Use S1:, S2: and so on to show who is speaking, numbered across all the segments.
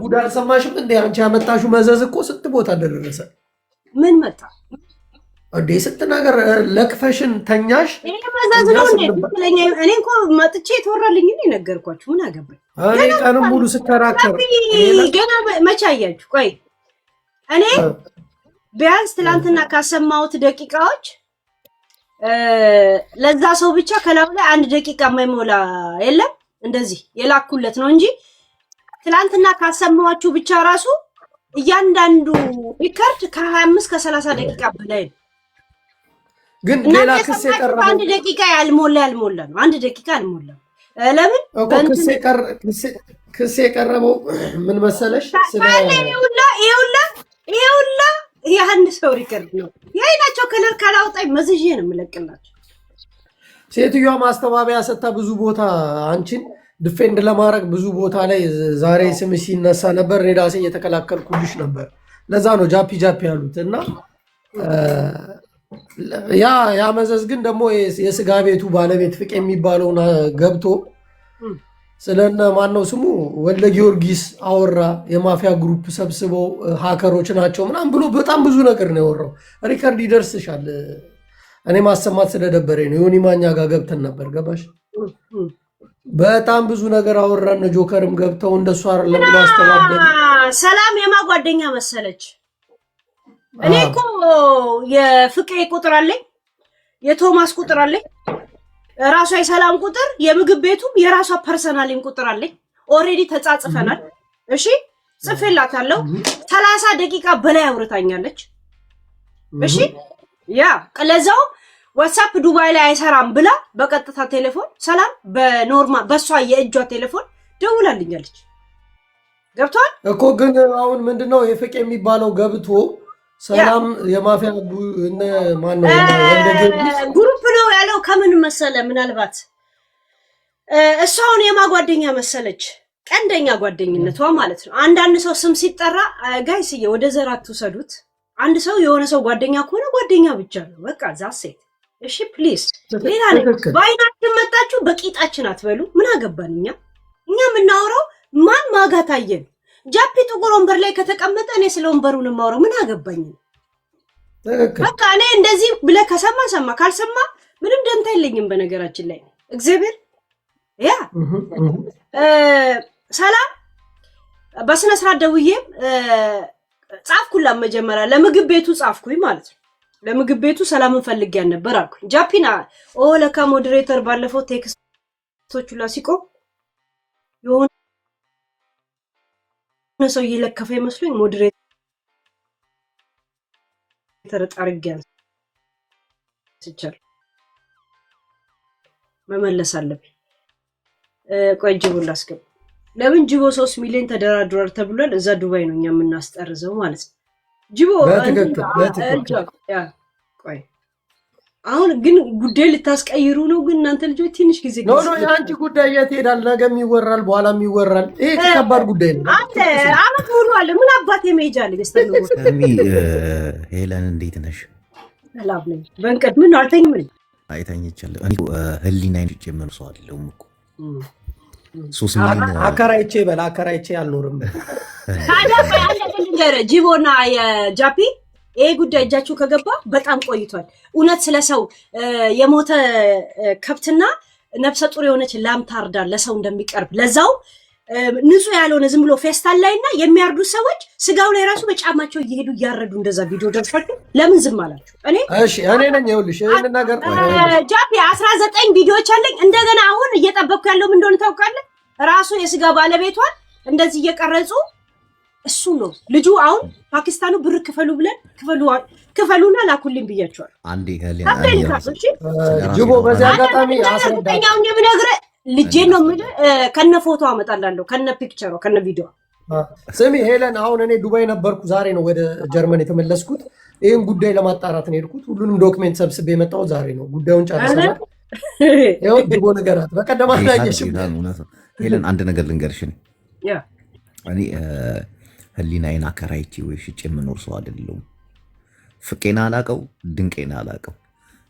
S1: ጉድ አልሰማሽም እንዴ? አንቺ ያመጣሽው መዘዝ እኮ ስንት ቦታ እንደደረሰ
S2: ምን መጣ
S1: እንዴ? ስንት ነገር ለክፈሽን ተኛሽ።
S2: ይሄ መዘዝ ነው እንዴ? ስለኛ እኔ እኮ መጥቼ ተወራልኝ ነው ነገርኳችሁ። ምን አገባኝ?
S1: እኔ ቀንም ሙሉ ስከራከር
S2: ገና መቼ አያችሁ? ቆይ እኔ ቢያንስ ትላንትና ካሰማሁት ደቂቃዎች ለዛ ሰው ብቻ ከላው ላይ 1 ደቂቃ የማይሞላ የለም እንደዚህ የላኩለት ነው እንጂ ትላንትና ካሰማኋችሁ ብቻ ራሱ እያንዳንዱ ሪከርድ ከ25 ከ30 ደቂቃ በላይ ነው።
S1: ግን ሌላ ክስ የቀረበው
S2: 1 ደቂቃ ያልሞላ ነው። 1 ደቂቃ ያልሞላ ለምን
S1: ክስ የቀረበው ምን መሰለሽ?
S2: ይኸውላ ያን ሰው ሪከርድ ነው የአይናቸው ከለር ካላወጣኝ መዝዤ ነው የምለቅላቸው።
S1: ሴትዮዋ ማስተባበያ ሰታ ብዙ ቦታ አንቺን ዲፌንድ ለማድረግ ብዙ ቦታ ላይ ዛሬ ስምሽ ሲነሳ ነበር። እኔ ራሴ እየተከላከልኩልሽ ነበር። ለዛ ነው ጃፒ ያሉት እና ያ መዘዝ ግን ደግሞ የስጋ ቤቱ ባለቤት ፍቄ የሚባለውን ገብቶ ስለነ ማነው ስሙ ወልደ ጊዮርጊስ አወራ። የማፊያ ግሩፕ ሰብስበው ሃከሮች ናቸው ምናምን ብሎ በጣም ብዙ ነገር ነው ያወራው። ሪከርድ ይደርስሻል። እኔ ማሰማት ስለደበረኝ ነው። ዮኒ ማኛ ጋር ገብተን ነበር። ገባሽ? በጣም ብዙ ነገር አወራን። ጆከርም ገብተው እንደሱ አይደለም ብሎ አስተባበለ።
S2: ሰላም የማጓደኛ መሰለች። እኔ እኮ የፍቄ ቁጥር አለኝ፣ የቶማስ ቁጥር አለኝ፣ ራሷ የሰላም ቁጥር፣ የምግብ ቤቱም የራሷ ፐርሰናሊም ቁጥር አለኝ። ኦሬዲ ተጻጽፈናል። እሺ ጽፌላታለሁ። 30 ደቂቃ በላይ አውርታኛለች። እሺ ያ ለዛው ዋትስአፕ ዱባይ ላይ አይሰራም ብላ በቀጥታ ቴሌፎን ሰላም በኖርማል በሷ የእጇ ቴሌፎን ደውላልኛለች። ገብቷል
S1: እኮ ግን አሁን ምንድነው የፍቄ የሚባለው ገብቶ ሰላም የማፊያ እነ ማን ነው
S2: ግሩፕ ነው ያለው። ከምን መሰለ ምናልባት እሷውን የማጓደኛ መሰለች፣ ቀንደኛ ጓደኝነቷ ማለት ነው። አንዳንድ ሰው ስም ሲጠራ ጋይስዬ ወደ ዘራት ትውሰዱት። አንድ ሰው የሆነ ሰው ጓደኛ ከሆነ ጓደኛ ብቻ ነው በቃ ዛሴት። እሺ ፕሊዝ ሌላ ነው ባይናችን መጣችሁ በቂጣችን አትበሉ። ምን አገባን እኛ የምናወራው ማን ማጋታየን። ጃፒ ጥቁር ወንበር ላይ ከተቀመጠ እኔ ስለ ወንበሩን የማወራው ምን አገባኝ? በቃ እኔ እንደዚህ ብለህ ከሰማ ሰማ፣ ካልሰማ ምንም ደንታ የለኝም። በነገራችን ላይ እግዚአብሔር ያ ሰላም በስነ ስርዓት ደውዬም ጻፍኩላት። መጀመሪያ ለምግብ ቤቱ ጻፍኩኝ ማለት ነው። ለምግብ ቤቱ ሰላምን ፈልጊያን ነበር አልኩኝ። ጃፒና ለካ ሞዴሬተር ባለፈው ቴክስቶቹ ላሲቆ የሆነ ሰው እየለከፈ ይመስሉኝ ሞዴሬተር ጣርጊያን ስቻል መመለስ አለብኝ። ቆይ ጅቦን ላስገባ። ለምን ጅቦ 3 ሚሊዮን ተደራድሯል ተብሏል። እዛ ዱባይ ነው እኛ የምናስጠርዘው ማለት ነው። ጅቦ ቆይ አሁን ግን ጉዳይ ልታስቀይሩ ነው። ግን እናንተ ልጆች ትንሽ ጊዜ
S1: ነው የአንቺ ጉዳይ የት ሄዳል? ነገም ይወራል፣ በኋላም ይወራል። ይሄ ከባድ ጉዳይ ነው።
S2: አንተ አመት ሙሉ አለ ምን አባቴ መሄጃል ገስተለው
S3: ሄለን እንዴት ነሽ?
S2: ሰላም ነኝ። በእንቅድ ምን አልተኝም ነኝ
S3: አይተኝቻለሁ። እኔ ህሊናዬን ጀመር ሰው አይደለም እኮ 3 ሚሊዮን
S1: አከራይቼ አልኖርም።
S2: ታዲያ ያለ ነገር ጂቦና የጃፒ ይሄ ጉዳይ እጃችሁ ከገባ በጣም ቆይቷል። እውነት ስለሰው የሞተ ከብትና ነፍሰ ጡር የሆነች ላም ታርዳ ለሰው እንደሚቀርብ ለዛው ንጹህ ያልሆነ ዝም ብሎ ፌስታል ላይና የሚያርዱ ሰዎች ስጋው ላይ ራሱ በጫማቸው እየሄዱ እያረዱ እንደዛ ቪዲዮ ደርሷችሁ ለምን ዝም አላችሁ?
S1: እኔ ነኝ ይኸውልሽ ይሄን ነገር
S2: ጃፒ 19 ቪዲዮዎች አለኝ። እንደገና አሁን እየጠበቅኩ ያለው ምን እንደሆነ ታውቃለህ? ራሱ የስጋ ባለቤቷን እንደዚህ እየቀረጹ እሱ ነው ልጁ። አሁን ፓኪስታኑ ብር ክፈሉ ብለን ክፈሉና ላኩልኝ ብያቸዋል።
S3: አንዴ
S1: ጅቦ በዚህ አጋጣሚ
S2: አስረዳኛው የምነግርህ ልጄ ነው የምልህ። ከነ ፎቶ አመጣላለሁ ከነ ፒክቸሩ ከነ ቪዲዮ።
S1: ስሚ ሄለን፣ አሁን እኔ ዱባይ ነበርኩ። ዛሬ ነው ወደ ጀርመን የተመለስኩት። ይህን ጉዳይ ለማጣራት ነው የሄድኩት። ሁሉንም ዶክሜንት ሰብስቤ የመጣሁት ዛሬ ነው። ጉዳዩን ጨርሰናል። ይኸው ጅቦ ነገራት በቀደም አላየሽም።
S3: ሄለን አንድ ነገር ልንገርሽ። እኔ ህሊናዬን አከራይቼ ወይ ሽጬ የምኖር ሰው አይደለሁም። ፍቄና አላቀው ድንቄና አላቀው።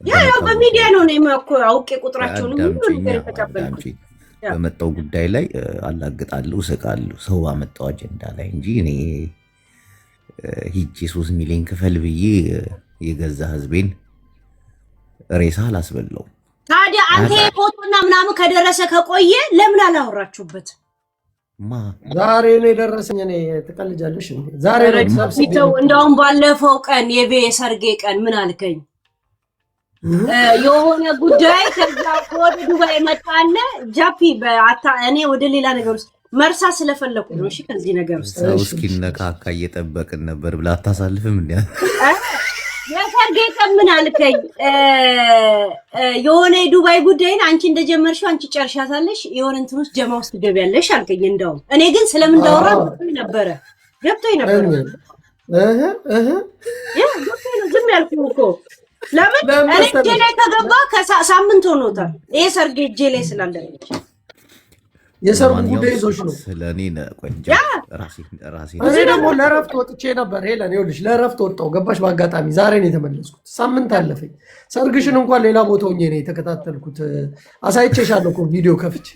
S2: ያው በሚዲያ ነው እኮ አውቄ ቁጥራቸውን ሁሉ ነገር ተቀበልኩ።
S3: በመጣው ጉዳይ ላይ አላግጣለሁ፣ እስቃለሁ ሰው ባመጣው አጀንዳ ላይ እንጂ እኔ ሂጄ 3 ሚሊዮን ክፈል ብዬ የገዛ ህዝቤን ሬሳ አላስበላው።
S2: ታዲያ አንተ ፎቶና ምናምን ከደረሰ ከቆየ ለምን አላወራችሁበት?
S1: ዛሬ ነው የደረሰኝ። እኔ ተቀልጃለሽ እንዴ? ዛሬ ነው
S2: እንደውም ባለፈው ቀን የሰርጌ ቀን ምን አልከኝ? የሆነ ጉዳይ ከዛ ወደ ዱባይ መጣለ ጃፒ እኔ ወደ ሌላ ነገር ውስጥ መርሳ ስለፈለኩ ነው። እሺ ከዚህ ነገር ውስጥ
S3: ሰው እስኪነካካ እየጠበቅን ነበር ብላ አታሳልፍም እንዴ?
S2: የሰርጌ ቀን ምን አልከኝ? የሆነ የዱባይ ጉዳይን አንቺ እንደጀመርሽው አንቺ ጨርሻታለሽ፣ የሆነ እንትን ውስጥ ጀማ ውስጥ ገቢያለሽ አልከኝ። እንደውም እኔ ግን ስለምን እንዳወራ ገብቶኝ ነበር። ዝም ያልኩህ እኮ ለምን እኔ እጄ ላይ ከገባ ከሳምንት ሆኖታል። ይሄ ሰርጌ እጄ ላይ ስላለች
S1: የሰርጉ ጉዳይ ይዞሽ ነው።
S3: ስለኔ ቆንጆ ራሴ
S1: እኔ ደግሞ ለረፍት ወጥቼ ነበር። ሄለን ይኸውልሽ ለረፍት ወጣሁ ገባሽ። በአጋጣሚ ዛሬ ነው የተመለስኩት። ሳምንት አለፈኝ። ሰርግሽን እንኳን ሌላ ቦታ ሆኜ ነው የተከታተልኩት። አሳይቼሻለሁ እኮ ቪዲዮ ከፍቼ።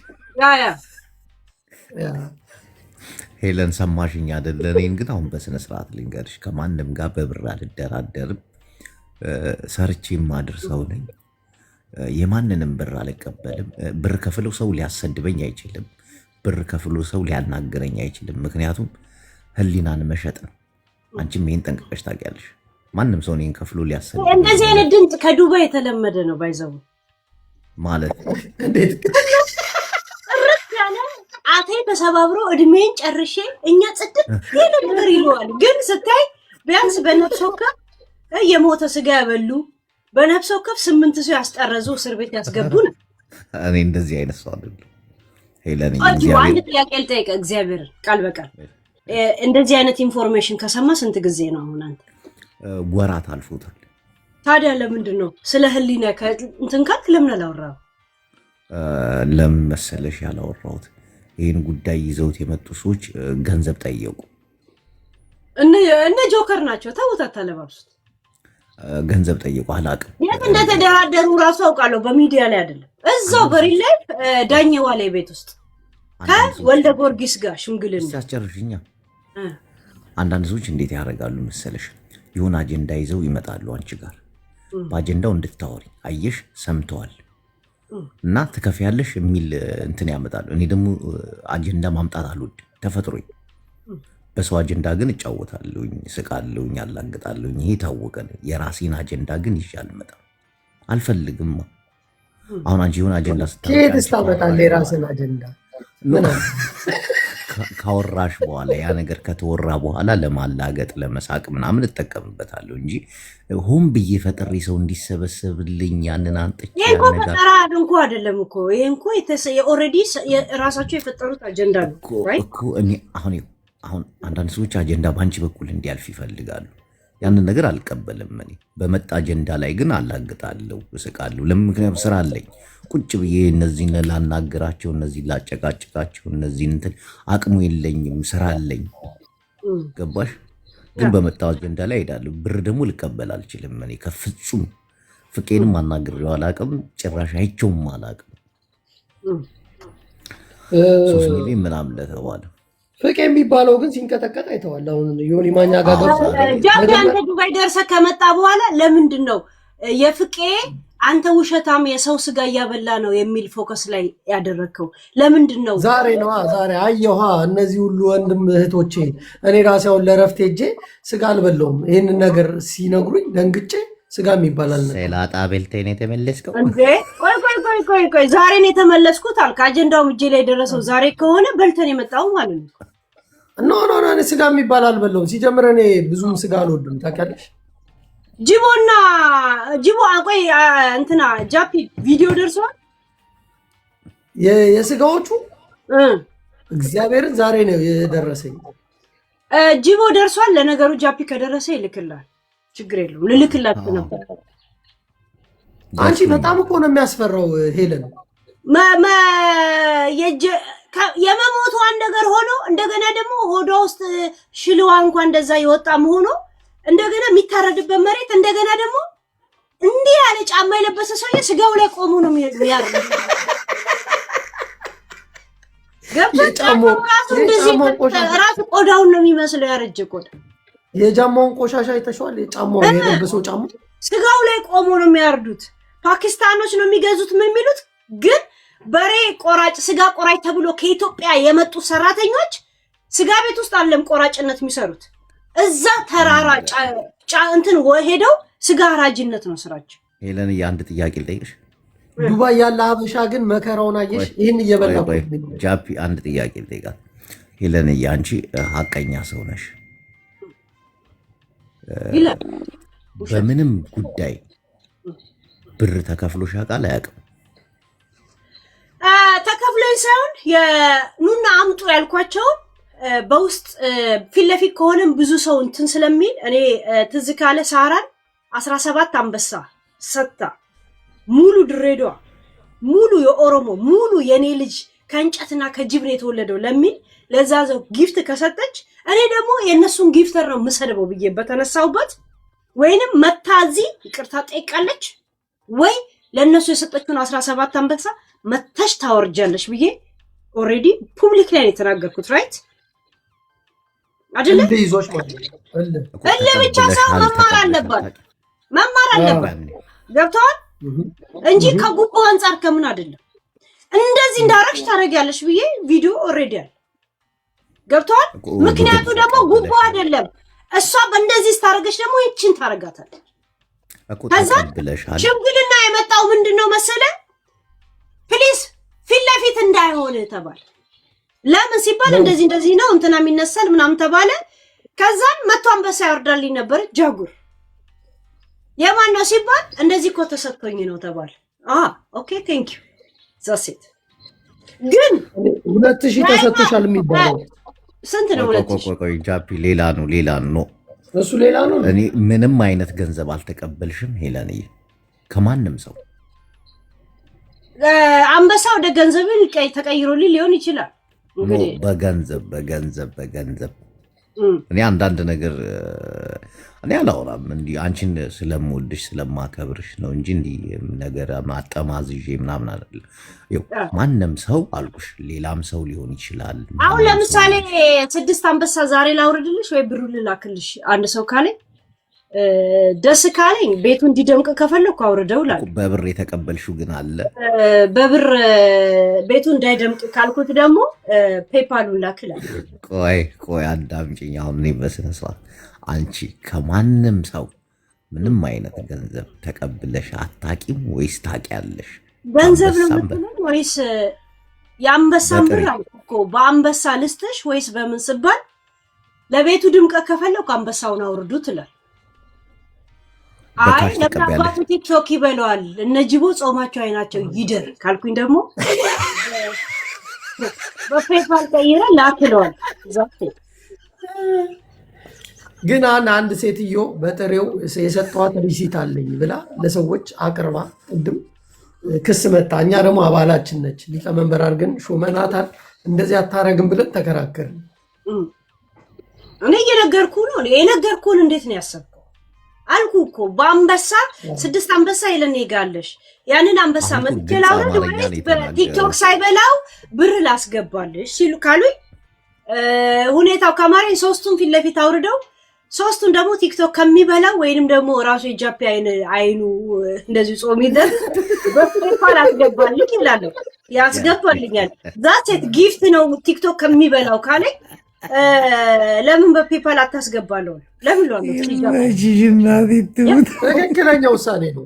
S3: ሄለን ሰማሽኝ አይደለ? እኔን ግን አሁን በስነ ስርዓት ልንገርሽ፣ ከማንም ጋር በብር አልደራደርም። ሰርቼ የማድርሰው ነኝ። የማንንም ብር አልቀበልም። ብር ከፍለው ሰው ሊያሰድበኝ አይችልም። ብር ከፍሎ ሰው ሊያናግረኝ አይችልም። ምክንያቱም ህሊናን መሸጥ ነው። አንቺም ይሄን ጠንቅቀሽ ታውቂያለሽ። ማንም ሰው እኔን ከፍሎ ሊያሰድበኝ
S2: እንደዚህ አይነት ድምፅ ከዱባይ የተለመደ ነው። ባይዘው
S3: ማለት
S1: እንዴት
S2: ያለ አቴ ተሰባብሮ እድሜን ጨርሼ እኛ ጽድቅ ይሄ ነገር ይለዋል። ግን ስታይ ቢያንስ በነፍስ ወከፍ የሞተ ስጋ ያበሉ በነፍስ ወከፍ 8 ሰው ያስጠረዙ እስር ቤት ያስገቡ ነው።
S3: እኔ እንደዚህ አይነት ሰው አይደለም። ሄለን
S2: አንድ ጥያቄ ልጠይቅ፣ እግዚአብሔር ቃል በቃል እንደዚህ አይነት ኢንፎርሜሽን ከሰማ ስንት ጊዜ ነው አሁን አንተ?
S3: ወራት አልፎታል።
S2: ታዲያ ለምንድን ነው ስለ ህሊና እንትን ካልክ ለምን አላወራው?
S3: ለምን መሰለሽ ያላወራሁት? ይህን ጉዳይ ይዘውት የመጡ ሰዎች ገንዘብ ጠየቁ።
S2: እነ ጆከር ናቸው። ተውታት አለባብሱት።
S3: ገንዘብ ጠየቁ። አላውቅም
S2: የት እንደተደራደሩ ራሱ አውቃለሁ። በሚዲያ ላይ አይደለም፣ እዛው በሪል ላይ ዳኘዋ ላይ ቤት ውስጥ ከወልደ ጊዮርጊስ ጋር ሽምግልና
S3: ሲያስጨርሽኛ። አንዳንድ ሰዎች እንዴት ያደርጋሉ መሰለሽ? የሆነ አጀንዳ ይዘው ይመጣሉ አንቺ ጋር። በአጀንዳው እንድታወሪ አየሽ፣ ሰምተዋል እና ትከፍያለሽ የሚል እንትን ያመጣሉ። እኔ ደግሞ አጀንዳ ማምጣት አልወድም፣ ተፈጥሮኝ። በሰው አጀንዳ ግን እጫወታለሁኝ፣ ስቃለሁኝ፣ አላግጣለሁኝ። ይሄ ታወቀ። የራሴን አጀንዳ ግን ይዤ አልመጣም፣ አልፈልግም። አሁን አንቺ የሆነ አጀንዳ
S1: ስታመጣለህ የራስን አጀንዳ
S3: ካወራሽ በኋላ ያ ነገር ከተወራ በኋላ ለማላገጥ ለመሳቅ ምናምን እጠቀምበታለሁ እንጂ ሆን ብዬ ፈጥሬ ሰው እንዲሰበሰብልኝ ያንን አንጥቼ
S2: ይሄ እኮ ፈጠራ እንኳ አይደለም እኮ። ይሄ እንኳ ኦልሬዲ ራሳቸው የፈጠሩት አጀንዳ ነው እኮ።
S3: አሁን አንዳንድ ሰዎች አጀንዳ በአንቺ በኩል እንዲያልፍ ይፈልጋሉ። ያንን ነገር አልቀበልም። እኔ በመጣ አጀንዳ ላይ ግን አላግጣለሁ፣ እስቃለሁ። ለምን? ምክንያቱም ስራ አለኝ። ቁጭ ብዬ እነዚህን ላናግራቸው፣ እነዚህን ላጨቃጭቃቸው፣ እነዚህን እንትን አቅሙ የለኝም፣ ስራ አለኝ። ገባሽ? ግን በመጣው አጀንዳ ላይ ሄዳለሁ። ብር ደግሞ ልቀበል አልችልም። እኔ ከፍጹም ፍቄንም አናግሬው አላቅም፣ ጭራሽ አይቼውም አላቅም። 3 ሚሊዮን ምናምን ለተባለ
S1: ፍቄ የሚባለው ግን ሲንቀጠቀጥ አይተዋል። አሁን ዮኒ ማኛ ጋር
S2: ጃፒ አንተ ዱባይ ደርሰህ ከመጣ በኋላ ለምንድን ነው የፍቄ አንተ ውሸታም የሰው ስጋ እያበላ ነው የሚል ፎከስ ላይ ያደረግከው? ለምንድን ነው?
S1: ዛሬ አየኋ እነዚህ ሁሉ ወንድም እህቶቼ። እኔ ራሴ አሁን ለረፍት ሄጄ ስጋ አልበላሁም። ይህንን ነገር ሲነግሩኝ ደንግጬ ስጋ የሚባላል
S3: ሰላጣ በልተህ ነው የተመለስከው
S2: እንዴ? ቆይ ዛሬ ነው የተመለስኩት አልክ። አጀንዳውም እጄ ላይ የደረሰው ዛሬ ከሆነ በልተን የመጣው ማለት ነው።
S1: ኖ ስጋ የሚባል አልበላሁም። ሲጀምር እኔ ብዙም ስጋ አልወድም ታውቂያለሽ።
S2: ጅቦ ቆይ እንትና ጃፒ ቪዲዮ ደርሷል
S1: የስጋዎቹ እግዚአብሔርን ዛሬ ነው የደረሰኝ።
S2: ጅቦ ደርሷል። ለነገሩ ጃፒ ከደረሰ ይልክላል፣ ችግር የለውም። ልልክላት ነበር።
S1: አንቺ በጣም እኮ ነው የሚያስፈራው ሄለን።
S2: የመሞቷን ነገር ሆኖ እንደገና ደግሞ ሆዷ ውስጥ ሽልዋ እንኳን እንደዛ የወጣ መሆኑ እንደገና የሚታረድበት መሬት እንደገና ደግሞ እንዲህ ያለ ጫማ የለበሰ ሰውዬ ስጋው ላይ ቆሞ ነው የሚያርድ። ራሱ ቆዳውን ነው የሚመስለው ያረጀ ቆዳ።
S1: የጫማውን ቆሻሻ አይተሽዋል? የጫማው የለበሰው ጫማ
S2: ስጋው ላይ ቆሞ ነው የሚያርዱት። ፓኪስታኖች ነው የሚገዙት ምን የሚሉት ግን በሬ ቆራጭ ስጋ ቆራጭ ተብሎ ከኢትዮጵያ የመጡ ሰራተኞች ስጋ ቤት ውስጥ አለም ቆራጭነት የሚሰሩት እዛ ተራራ እንትን ሄደው ስጋ አራጅነት ነው ስራቸው።
S3: ሄለን የአንድ ጥያቄ ልጠይቅሽ።
S1: ዱባይ ያለ ሀበሻ ግን መከራውን አየሽ? ይህን እየበላ
S3: ጃፒ አንድ ጥያቄ ልጠይቃት። ሄለን አንቺ ሀቀኛ ሰው ነሽ። በምንም ጉዳይ ብር ተከፍሎሽ ያውቃል? አያውቅም?
S2: ተከፍሎኝ ሳይሆን የኑና አምጡ ያልኳቸውን በውስጥ ፊት ለፊት ከሆነም ብዙ ሰው እንትን ስለሚል እኔ ትዝ ካለ ሳራን 17 አንበሳ ሰጣ ሙሉ ድሬዳዋ ሙሉ የኦሮሞ ሙሉ የኔ ልጅ ከእንጨትና ከጅብ ነው የተወለደው ለሚል ለዛ ዘው ጊፍት ከሰጠች እኔ ደግሞ የነሱን ጊፍተር ነው የምሰድበው ብዬ በተነሳውበት ወይንም መታዚ ይቅርታ ጠይቃለች ወይ ለነሱ የሰጠችውን 17 አንበሳ መተሽ ታወርጃለሽ ብዬ ኦሬዲ ፑብሊክ ላይ የተናገርኩት ራይት አይደለ?
S1: ይዞሽ ማለት
S2: ብቻ ሰው መማር አለባት ገብቷል እንጂ ከጉቦ አንፃር ከምን አይደለም እንደዚህ እንዳረግሽ ታረጋለሽ ብዬ ቪዲዮ ኦሬዲ አለ ገብቷል። ምክንያቱ ደግሞ ጉቦ አይደለም እሷ በእንደዚህ ስታረገሽ ደግሞ ይችን ታረጋታለች። ከዛ ሽምግልና የመጣው ምንድነው መሰለ ፕሊዝ ፊት ለፊት እንዳይሆን ተባለ። ለምን ሲባል እንደዚህ ነው እንትና የሚነሳል ምናምን ተባለ። ከዛን መቶ አንበሳ ያወርዳልኝ ነበር ጃጉር የማን ነው ሲባል እንደዚህ እኮ ተሰጥቶኝ ነው ተባለ። ኦኬ ቴንክ ዩ ዛሴት ግን
S1: 2000 ተሰጥቶሻል የሚባለው
S2: ስንት ነው? 2000
S3: ቆይ ጃፒ ሌላ ነው
S1: እሱ ሌላ ነው።
S3: እኔ ምንም አይነት ገንዘብ አልተቀበልሽም ሄለንዬ ከማንም ሰው።
S2: አንበሳ ወደ ገንዘብ ተቀይሮልኝ ሊሆን ይችላል እንግዲህ በገንዘብ
S3: እኔ አንዳንድ ነገር እኔ አላወራም እንዲህ አንቺን ስለምወድሽ ስለማከብርሽ ነው እንጂ እንዲህ ነገር ማጠማዝዤ ምናምን አይደለም። ማንም ሰው አልኩሽ ሌላም ሰው ሊሆን ይችላል።
S2: አሁን ለምሳሌ 6 አንበሳ ዛሬ ላውርድልሽ ወይ ብሩ ልላክልሽ አንድ ሰው ካለኝ ደስ ካለኝ ቤቱ እንዲደምቅ ከፈለኩ አውርደው ላል።
S3: በብር የተቀበልሽው ግን አለ?
S2: በብር ቤቱ እንዳይደምቅ ካልኩት ደግሞ ፔፓሉን ላክላል።
S3: ቆይ አዳምጪኝ። አሁን እኔ በስነ ስርዓት አንቺ ከማንም ሰው ምንም አይነት ገንዘብ ተቀብለሽ አታቂም ወይስ ታቂያለሽ?
S2: ገንዘብ ነው የምትለው ወይስ የአንበሳን ብር እኮ በአንበሳ ልስጥሽ ወይስ በምን ስባል ለቤቱ ድምቀት ከፈለኩ አንበሳውን አውርዱ ትላል። አይ ለካባቱ ቲክቶክ ይበለዋል እነ ጅቦ ጾማቸው አይናቸው ይደር ካልኩኝ ደግሞ በፔፓል ቀይራ ላክለዋል። ዛት
S1: ግን አንድ ሴትዮ በጥሬው የሰጧት ሪሲት አለኝ ብላ ለሰዎች አቅርባ ቅድም ክስ መጣ። እኛ ደግሞ አባላችን ነች ሊቀመንበር አድርገን ሾመናታል። እንደዚህ አታረግም ብለን ተከራከርን።
S2: እኔ የነገርኩህን እንዴት ነው ያሰብከው? አልኩ እኮ በአንበሳ 6 አንበሳ ይለን ይጋለሽ ያንን አንበሳ መጥተላው ነው በቲክቶክ ሳይበላው ብር ላስገባልሽ ሲሉ ካሉኝ ሁኔታው ከማረኝ 3ቱን ፊት ለፊት አውርደው 3ቱን ደግሞ ቲክቶክ ከሚበላው ወይንም ደግሞ ራሱ የጃፒ አይኑ እንደዚህ ጾም ይደር በፔፓል አስገባልኝ ይላል ያስገባልኛል። ዛት ጊፍት ነው ቲክቶክ ከሚበላው ካለኝ ለምን በፔፓል አታስገባለው? ለምን ነው
S1: ትክክለኛ ውሳኔ ነው።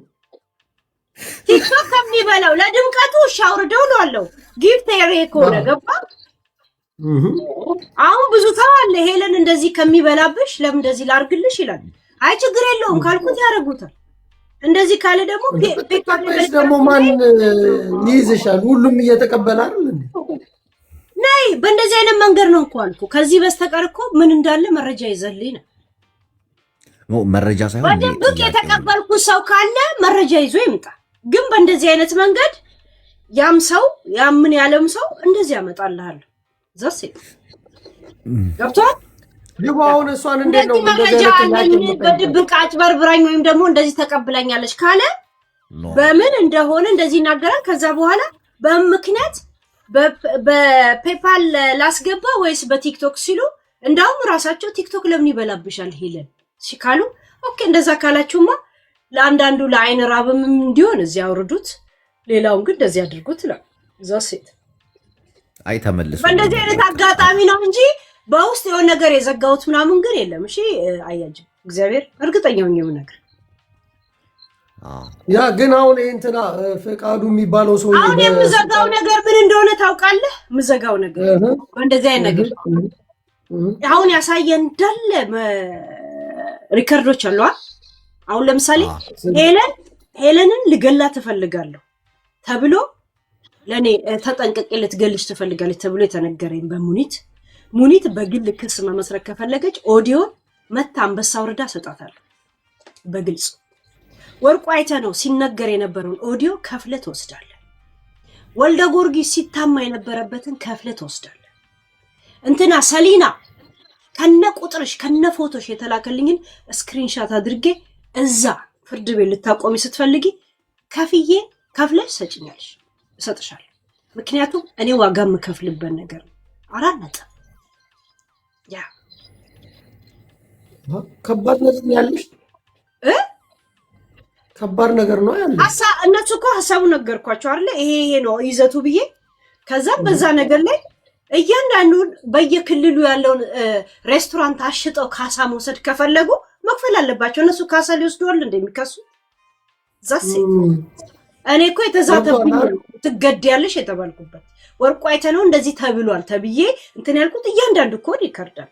S2: ቲክቶክ ከሚበላው ለድምቀቱ ሻውርደው ነው አለው ጊፍት የሬኮ ነገባ። አሁን ብዙ ሰው አለ ሄለን እንደዚህ ከሚበላብሽ ለምን እንደዚህ ላርግልሽ ይላል። አይ ችግር የለውም ካልኩት ያረጉታል። እንደዚህ ካለ ደግሞ ፔፓል
S1: ደግሞ ማን ይይዝሻል? ሁሉም እየተቀበለ አይደል እንዴ?
S2: ናይ በእንደዚህ አይነት መንገድ ነው እንኳን እኮ ከዚህ በስተቀር እኮ ምን እንዳለ መረጃ ይዘልኝ ነው።
S3: መረጃ ሳይሆን
S2: በደንብ የተቀበልኩ ሰው ካለ መረጃ ይዞ ይምጣ። ግን በእንደዚህ አይነት መንገድ ያም ሰው ያምን ያለም ሰው እንደዚህ ያመጣልሃል። ዘሴ ገብቷል።
S1: ይባውን እሷን እንዴት ነው
S2: በድብቅ አጭበርብራኝ ወይም ደግሞ እንደዚህ ተቀብላኛለች ካለ በምን እንደሆነ እንደዚህ ይናገራል። ከዛ በኋላ በምክንያት በፔፓል ላስገባ ወይስ በቲክቶክ ሲሉ እንዳውም ራሳቸው ቲክቶክ ለምን ይበላብሻል ሄለን ሲካሉ ኦኬ እንደዛ ካላችሁማ ለአንዳንዱ ለአይን ራብም እንዲሆን እዚህ አውርዱት ሌላውን ግን እንደዚህ አድርጉት ነው ዛሴት
S3: አይ ተመለሱ
S2: በእንደዚህ አይነት አጋጣሚ ነው እንጂ በውስጥ የሆነ ነገር የዘጋውት ምናምን ግን የለም እሺ አያጅ እግዚአብሔር እርግጠኛው ነው ነገር
S1: ያ ግን አሁን እንትና ፈቃዱ የሚባለው ሰው
S2: አሁን የምዘጋው ነገር ምን እንደሆነ ታውቃለህ ምዘጋው ነገር በእንደዚህ አይነት ነገር አሁን ያሳየን እንዳለ ሪከርዶች አሉ አሁን ለምሳሌ ሄለንን ልገላ ተፈልጋለሁ ተብሎ ለኔ ተጠንቀቅ ልትገልሽ ተፈልጋለች ተብሎ የተነገረኝ ሙኒት በግል ክስ መመስረት ከፈለገች ኦዲዮ መታ አንበሳ ወረዳ ሰጣታለሁ በግልጽ ወርቁ አይተ ነው ሲነገር የነበረውን ኦዲዮ ከፍለ ተወስዳለህ ወልደ ጊዮርጊስ ሲታማ የነበረበትን ከፍለ ተወስዳለህ እንትና ሰሊና ከነ ቁጥርሽ ከነ ፎቶሽ የተላከልኝን ስክሪንሻት አድርጌ እዛ ፍርድ ቤት ልታቆሚ ስትፈልጊ ከፍለሽ ሰጭኛለሽ እሰጥሻለሁ ምክንያቱም እኔ ዋጋ የምከፍልበት ነገር ነው 4 ነጥብ ያ
S1: ከባድ ነገር ያለሽ ከባድ ነገር ነው ያለው
S2: እነሱ እኮ ሐሳቡ ነገርኳቸው አይደል ይሄ ነው ይዘቱ ብዬ ከዛም በዛ ነገር ላይ እያንዳንዱ በየክልሉ ያለውን ሬስቶራንት አሽጠው ካሳ መውሰድ ከፈለጉ መክፈል አለባቸው እነሱ ካሳ ሊወስዱዋል እንደሚከሱ ዛሴ እኔ እኮ የተዛተብኝ ትገደያለሽ የተባልኩበት ወርቁ አይተ ነው እንደዚህ ተብሏል ተብዬ እንትን ያልኩት እያንዳንዱ ኮድ ይከርዳል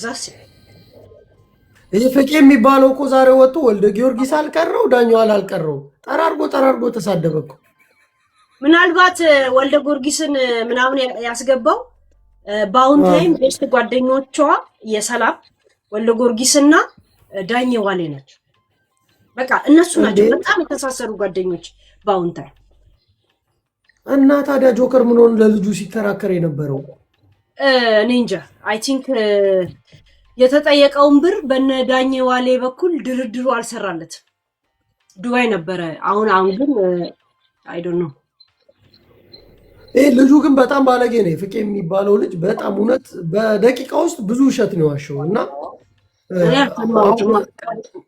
S2: ዛሴ
S1: ይሄ ፈቄ የሚባለው እኮ ዛሬ ወጥቶ ወልደ ጊዮርጊስ አልቀረው ዳኛው አልቀረው ጠራርጎ ተሳደበኩ
S2: ምናልባት ወልደ ጊዮርጊስን ምናምን ያስገባው በአሁን ታይም ቤስት ጓደኞቿ የሰላም ወልደ ጊዮርጊስና ዳኛው ዋሌ ናቸው በቃ እነሱ ናቸው በጣም የተሳሰሩ ጓደኞች በአሁን ታይም
S1: እና ታዲያ ጆከር ምን ሆነ ለልጁ ሲከራከር የነበረው
S2: እኔ እንጃ አይ ቲንክ የተጠየቀውን ብር በነዳኛው ዋሌ በኩል ድርድሩ አልሰራለት ዱባይ ነበረ አሁን ግን አይ ዶንት ኖ
S1: ልጁ ግን በጣም ባለጌ ነው ፍቄ የሚባለው ልጅ በጣም እውነት በደቂቃ ውስጥ ብዙ ውሸት ነው ያሸው እና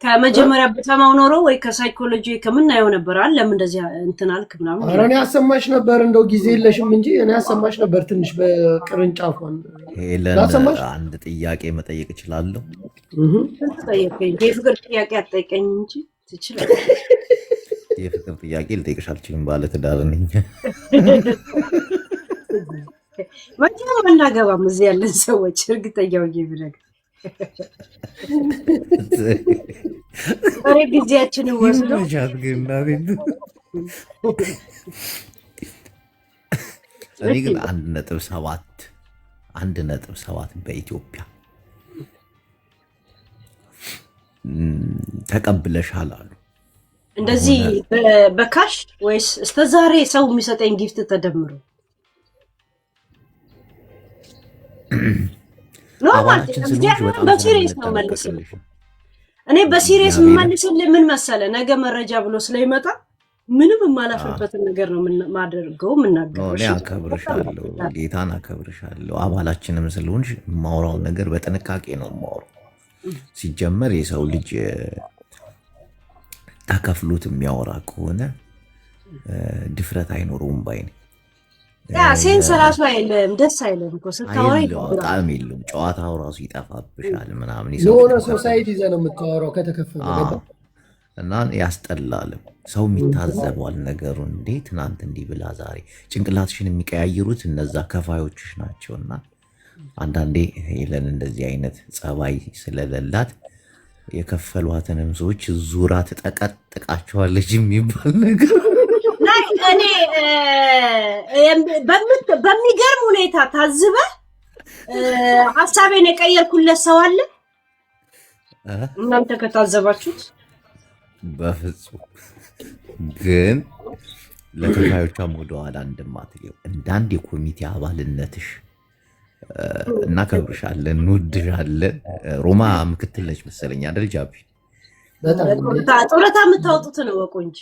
S2: ከመጀመሪያ በተማው ኖሮ ወይ ከሳይኮሎጂ ከምናየው ነበር አለ ለምን እንደዚህ እንትን አልክ ምናምን
S1: አረኔ ያሰማሽ ነበር እንደው ጊዜ የለሽም እንጂ እኔ ያሰማሽ ነበር ትንሽ በቅርንጫፏን
S3: ሄለን አንድ ጥያቄ መጠየቅ እችላለሁ
S2: የፍቅር ጥያቄ አትጠይቀኝ እንጂ ትችላለህ
S3: የፍቅር ጥያቄ ልጠይቅሽ አልችልም ባለ ትዳር ነኝ
S2: ማንኛውም መናገባም እዚህ ያለን ሰዎች እርግጠኛው ይብረግ አሬ ጊዜያችንን ወስደው
S3: እኔ ግን 1.7 በኢትዮጵያ ተቀብለሻል አሉ
S2: እንደዚህ በካሽ ወይስ እስከዛሬ ሰው የሚሰጠኝ ጊፍት ተደምሮ በሲሪየስ ነው መልስልህ እኔ በሲሪየስ መልስልህ ምን መሰለ ነገ መረጃ ብሎ ስለይመጣ ምንም የማላፍርበትን ነገር ነው ማደርገው ምናገረው
S3: እኔ አከብርሻለሁ ጌታን አከብርሻለሁ አባላችንም ስለሆንሽ ማውራው ነገር በጥንቃቄ ነው ማውራው ሲጀመር የሰው ልጅ ተከፍሎት የሚያወራ ከሆነ ድፍረት አይኖረውም ባይኔ
S2: ሴንስ ራሱ አይልም ደስ አይልም እኮ ስታወራ
S3: በጣም የለም ጨዋታው ራሱ ይጠፋብሻል ምናምን
S1: የሆነ ሶሳይቲ ይዘህ ነው የምታወራው ከተከፈለ
S3: እና ያስጠላል ሰው የሚታዘበዋል ነገሩን እንዴ ትናንት እንዲህ ብላ ዛሬ ጭንቅላትሽን የሚቀያይሩት እነዛ ከፋዮችሽ ናቸውና አንዳንዴ ሄለን እንደዚህ አይነት ጸባይ ስለሌላት የከፈሏትንም ሰዎች ዙራ ትጠቀጥቃቸዋለች የሚባል ነገር
S2: እኔ በሚገርም ሁኔታ ታዝበ ሐሳቤን የቀየርኩለት ሰው አለ እናንተ ከታዘባችሁት
S3: በፍጹም ግን ለከፋዮቿም ወደኋላ እንደማትገው እንዳንድ የኮሚቴ አባልነትሽ እናከብርሻለን እንወድሻለን ሮማ ምክትል ነች መሰለኝ አይደል ጃቢ
S2: ጡረታ የምታወጡት ነው ወቁ እንጂ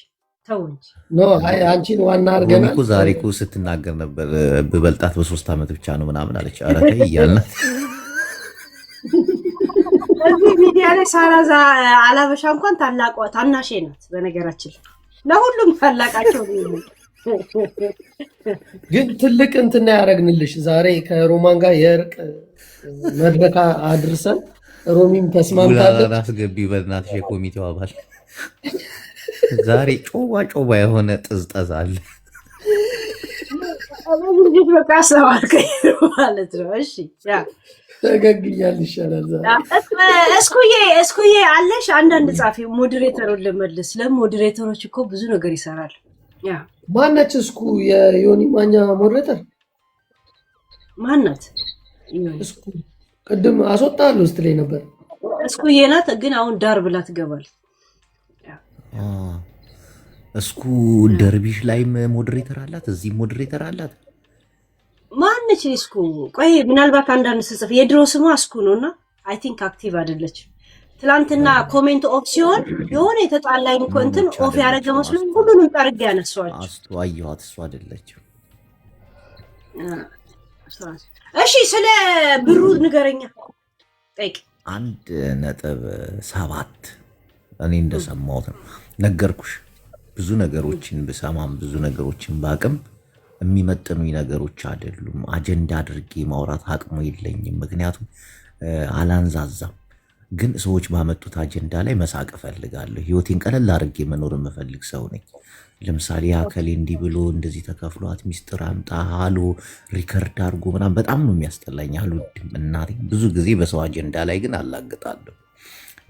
S2: ተው እንጂ
S1: ኖ አይ አንቺን ዋና አድርገናል
S3: እኮ ዛሬ እኮ ስትናገር ነበር ብበልጣት በ3 ዓመት ብቻ ነው ምናምን አለች። ኧረ ተይ እያልናት
S2: እዚህ ሚዲያ ላይ ሳራ አላበሻ እንኳን ታናሼ ናት። በነገራችን ለሁሉም ታላቃቸው ነው።
S1: ግን ትልቅ እንትን ያደረግንልሽ ዛሬ ከሮማን ጋር የእርቅ መድረክ አድርሰን ሮሚም ተስማምታለች።
S3: አስገቢ በእናትሽ የኮሚቴው አባል ዛሬ ጮባ የሆነ ጥዝጠዝ አለ።
S2: እንዴት በቃ ሰባርከኝ ማለት ነው። እሺ ያ
S1: ተገግያል ይሻላል።
S2: እስኩዬ አለሽ አንዳንድ ጻፊ ሞዴሬተሩን ልመልስ። ለሞዴሬተሮች እኮ ብዙ ነገር ይሰራል። ያ
S1: ማነች እስኩ የዮኒ ማኛ ሞዴሬተር
S2: ማናት?
S1: እስኩ ቅድም አስወጣለሁ ስትለኝ ነበር።
S2: እስኩዬ ናት፣ ግን አሁን ዳር ብላ ትገባል።
S3: እስኩ ደርቢሽ ላይም ሞዴሬተር አላት፣ እዚህ ሞዴሬተር አላት።
S2: ማነች እስኩ? ቆይ ምናልባት አንዳንድ ስጽፍ የድሮ ስሟ እስኩ ነውና አይ ቲንክ አክቲቭ አይደለች። ትላንትና ኮሜንት ኦፍ ሲሆን የሆነ የተጣላኝ እንትን ኦፍ ያደረገ መስሎኝ ሁሉንም ጠርጌ ያነሷቸው።
S3: አስተዋየኋት፣ እሱ አይደለችም።
S2: እሺ ስለ ብሩ ንገረኛ። ጠይቅ
S3: 1.7 እኔ እንደሰማሁት ነው ነገርኩሽ። ብዙ ነገሮችን ብሰማም ብዙ ነገሮችን ባቅም የሚመጥኑኝ ነገሮች አይደሉም። አጀንዳ አድርጌ ማውራት አቅሙ የለኝም። ምክንያቱም አላንዛዛም። ግን ሰዎች ባመጡት አጀንዳ ላይ መሳቅ እፈልጋለሁ። ህይወቴን ቀለል አድርጌ መኖር የምፈልግ ሰው ነኝ። ለምሳሌ አከሌ እንዲህ ብሎ እንደዚህ ተከፍሏት ሚስጥር አምጣ ሃሎ ሪከርድ አድርጎ ምናምን በጣም ነው የሚያስጠላኝ። አልወድም እናቴ። ብዙ ጊዜ በሰው አጀንዳ ላይ ግን አላግጣለሁ።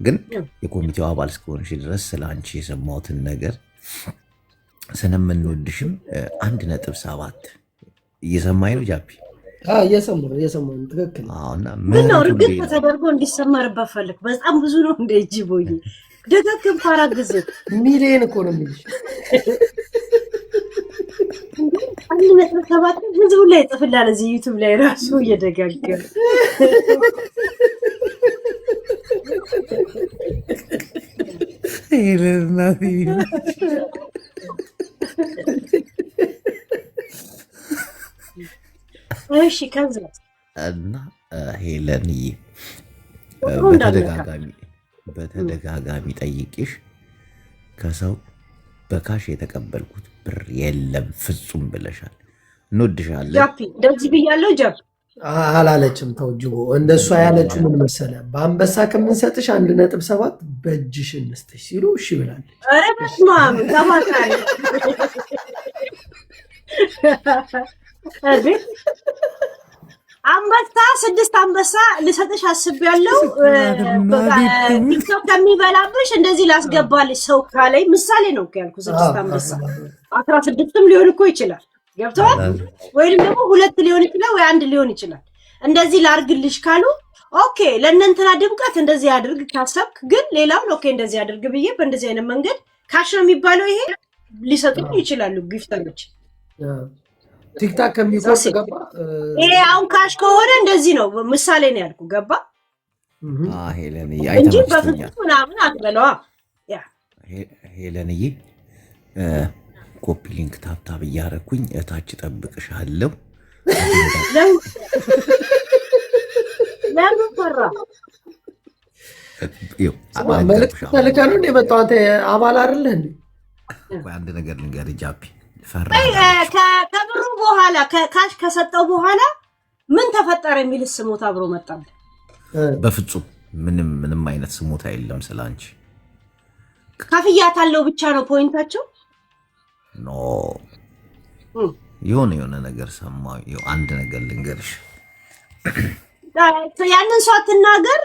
S3: ግን የኮሚቴው አባል እስከሆንሽ ድረስ ስለ አንቺ የሰማሁትን ነገር ስለምንወድሽም 1.7 እየሰማኝ ነው ጃፒ?
S1: እየሰማሁ ትክክል።
S2: ምን ነው እርግጥ ተደርጎ እንዲሰመርበት ፈልግ። በጣም ብዙ ነው እንደ እጅ ቦይ ደጋግም ፓራ ጊዜ
S1: ሚሊየን እኮ ነው የሚልሽ።
S2: 1.7 ህዝቡ ላይ ጽፍላል እዚህ ዩቲዩብ ላይ ራሱ እየደጋገረ እሺ ከዛ
S3: እና ሄለንዬ በተደጋጋሚ ጠይቄሽ ከሰው በካሽ የተቀበልኩት ብር የለም ፍጹም ብለሻል። እንወድሻለን።
S2: ጃፒ እንደዚህ ብያለሁ። ጃፒ
S1: አላለችም። ተውጅቦ እንደሷ ያለችው ምን መሰለህ? በአንበሳ ከምንሰጥሽ 1.7 በእጅሽ እንስጥሽ ሲሉ እሺ ብላለች።
S2: ኧረ በስመ አብ ተባታለ አንበሳ 6 አንበሳ ልሰጥሽ አስቤያለሁ። ቲክቶክ ከሚበላብሽ እንደዚህ ላስገባልሽ ሰው ካለኝ ምሳሌ ነው ያልኩ። 6 አንበሳ 16ም ሊሆን እኮ ይችላል። ገብቷል? ወይንም ደግሞ 2 ሊሆን ይችላል ወይ 1 ሊሆን ይችላል። እንደዚህ ላርግልሽ ካሉ ኦኬ፣ ለእነንትና ድምቀት እንደዚህ አድርግ ካሰብክ፣ ግን ሌላውን ኦኬ እንደዚህ አድርግ ብዬ በእንደዚህ አይነት መንገድ ካሽ ነው የሚባለው ይሄ ሊሰጡኝ ይችላሉ ጊፍተሮች።
S1: ቲክታክ ከሚቆስ ገባ።
S2: ይሄ አሁን ካሽ ከሆነ እንደዚህ ነው ምሳሌ ነው ያልኩ። ገባ?
S3: ሄለንዬ
S2: እንጂ በፍጹም ምናምን አትበለዋ። ያ
S3: ሄለንዬ ኮፒ ሊንክ ታብታብ እያረኩኝ እታች ጠብቅሻለሁ።
S2: ለምን ፈራ?
S1: መልዕክት ተልከህ ነው እንደ መጣሁ። አንተ አባል አይደለህ እንዴ?
S3: አንድ ነገር ልንገርህ ጃፒ፣
S2: ከብሩ በኋላ ካሽ ከሰጠው በኋላ ምን ተፈጠረ የሚል ስሞታ አብሮ መጣል።
S3: በፍጹም ምንም አይነት ስሞታ የለም ስላንቺ።
S2: ከፍያታለሁ ብቻ ነው ፖይንታቸው።
S3: ኖ የሆነ ነገር ሰማሁ። አንድ ነገር ልንገርሽ፣
S2: ያንን ሰው አትናገር፣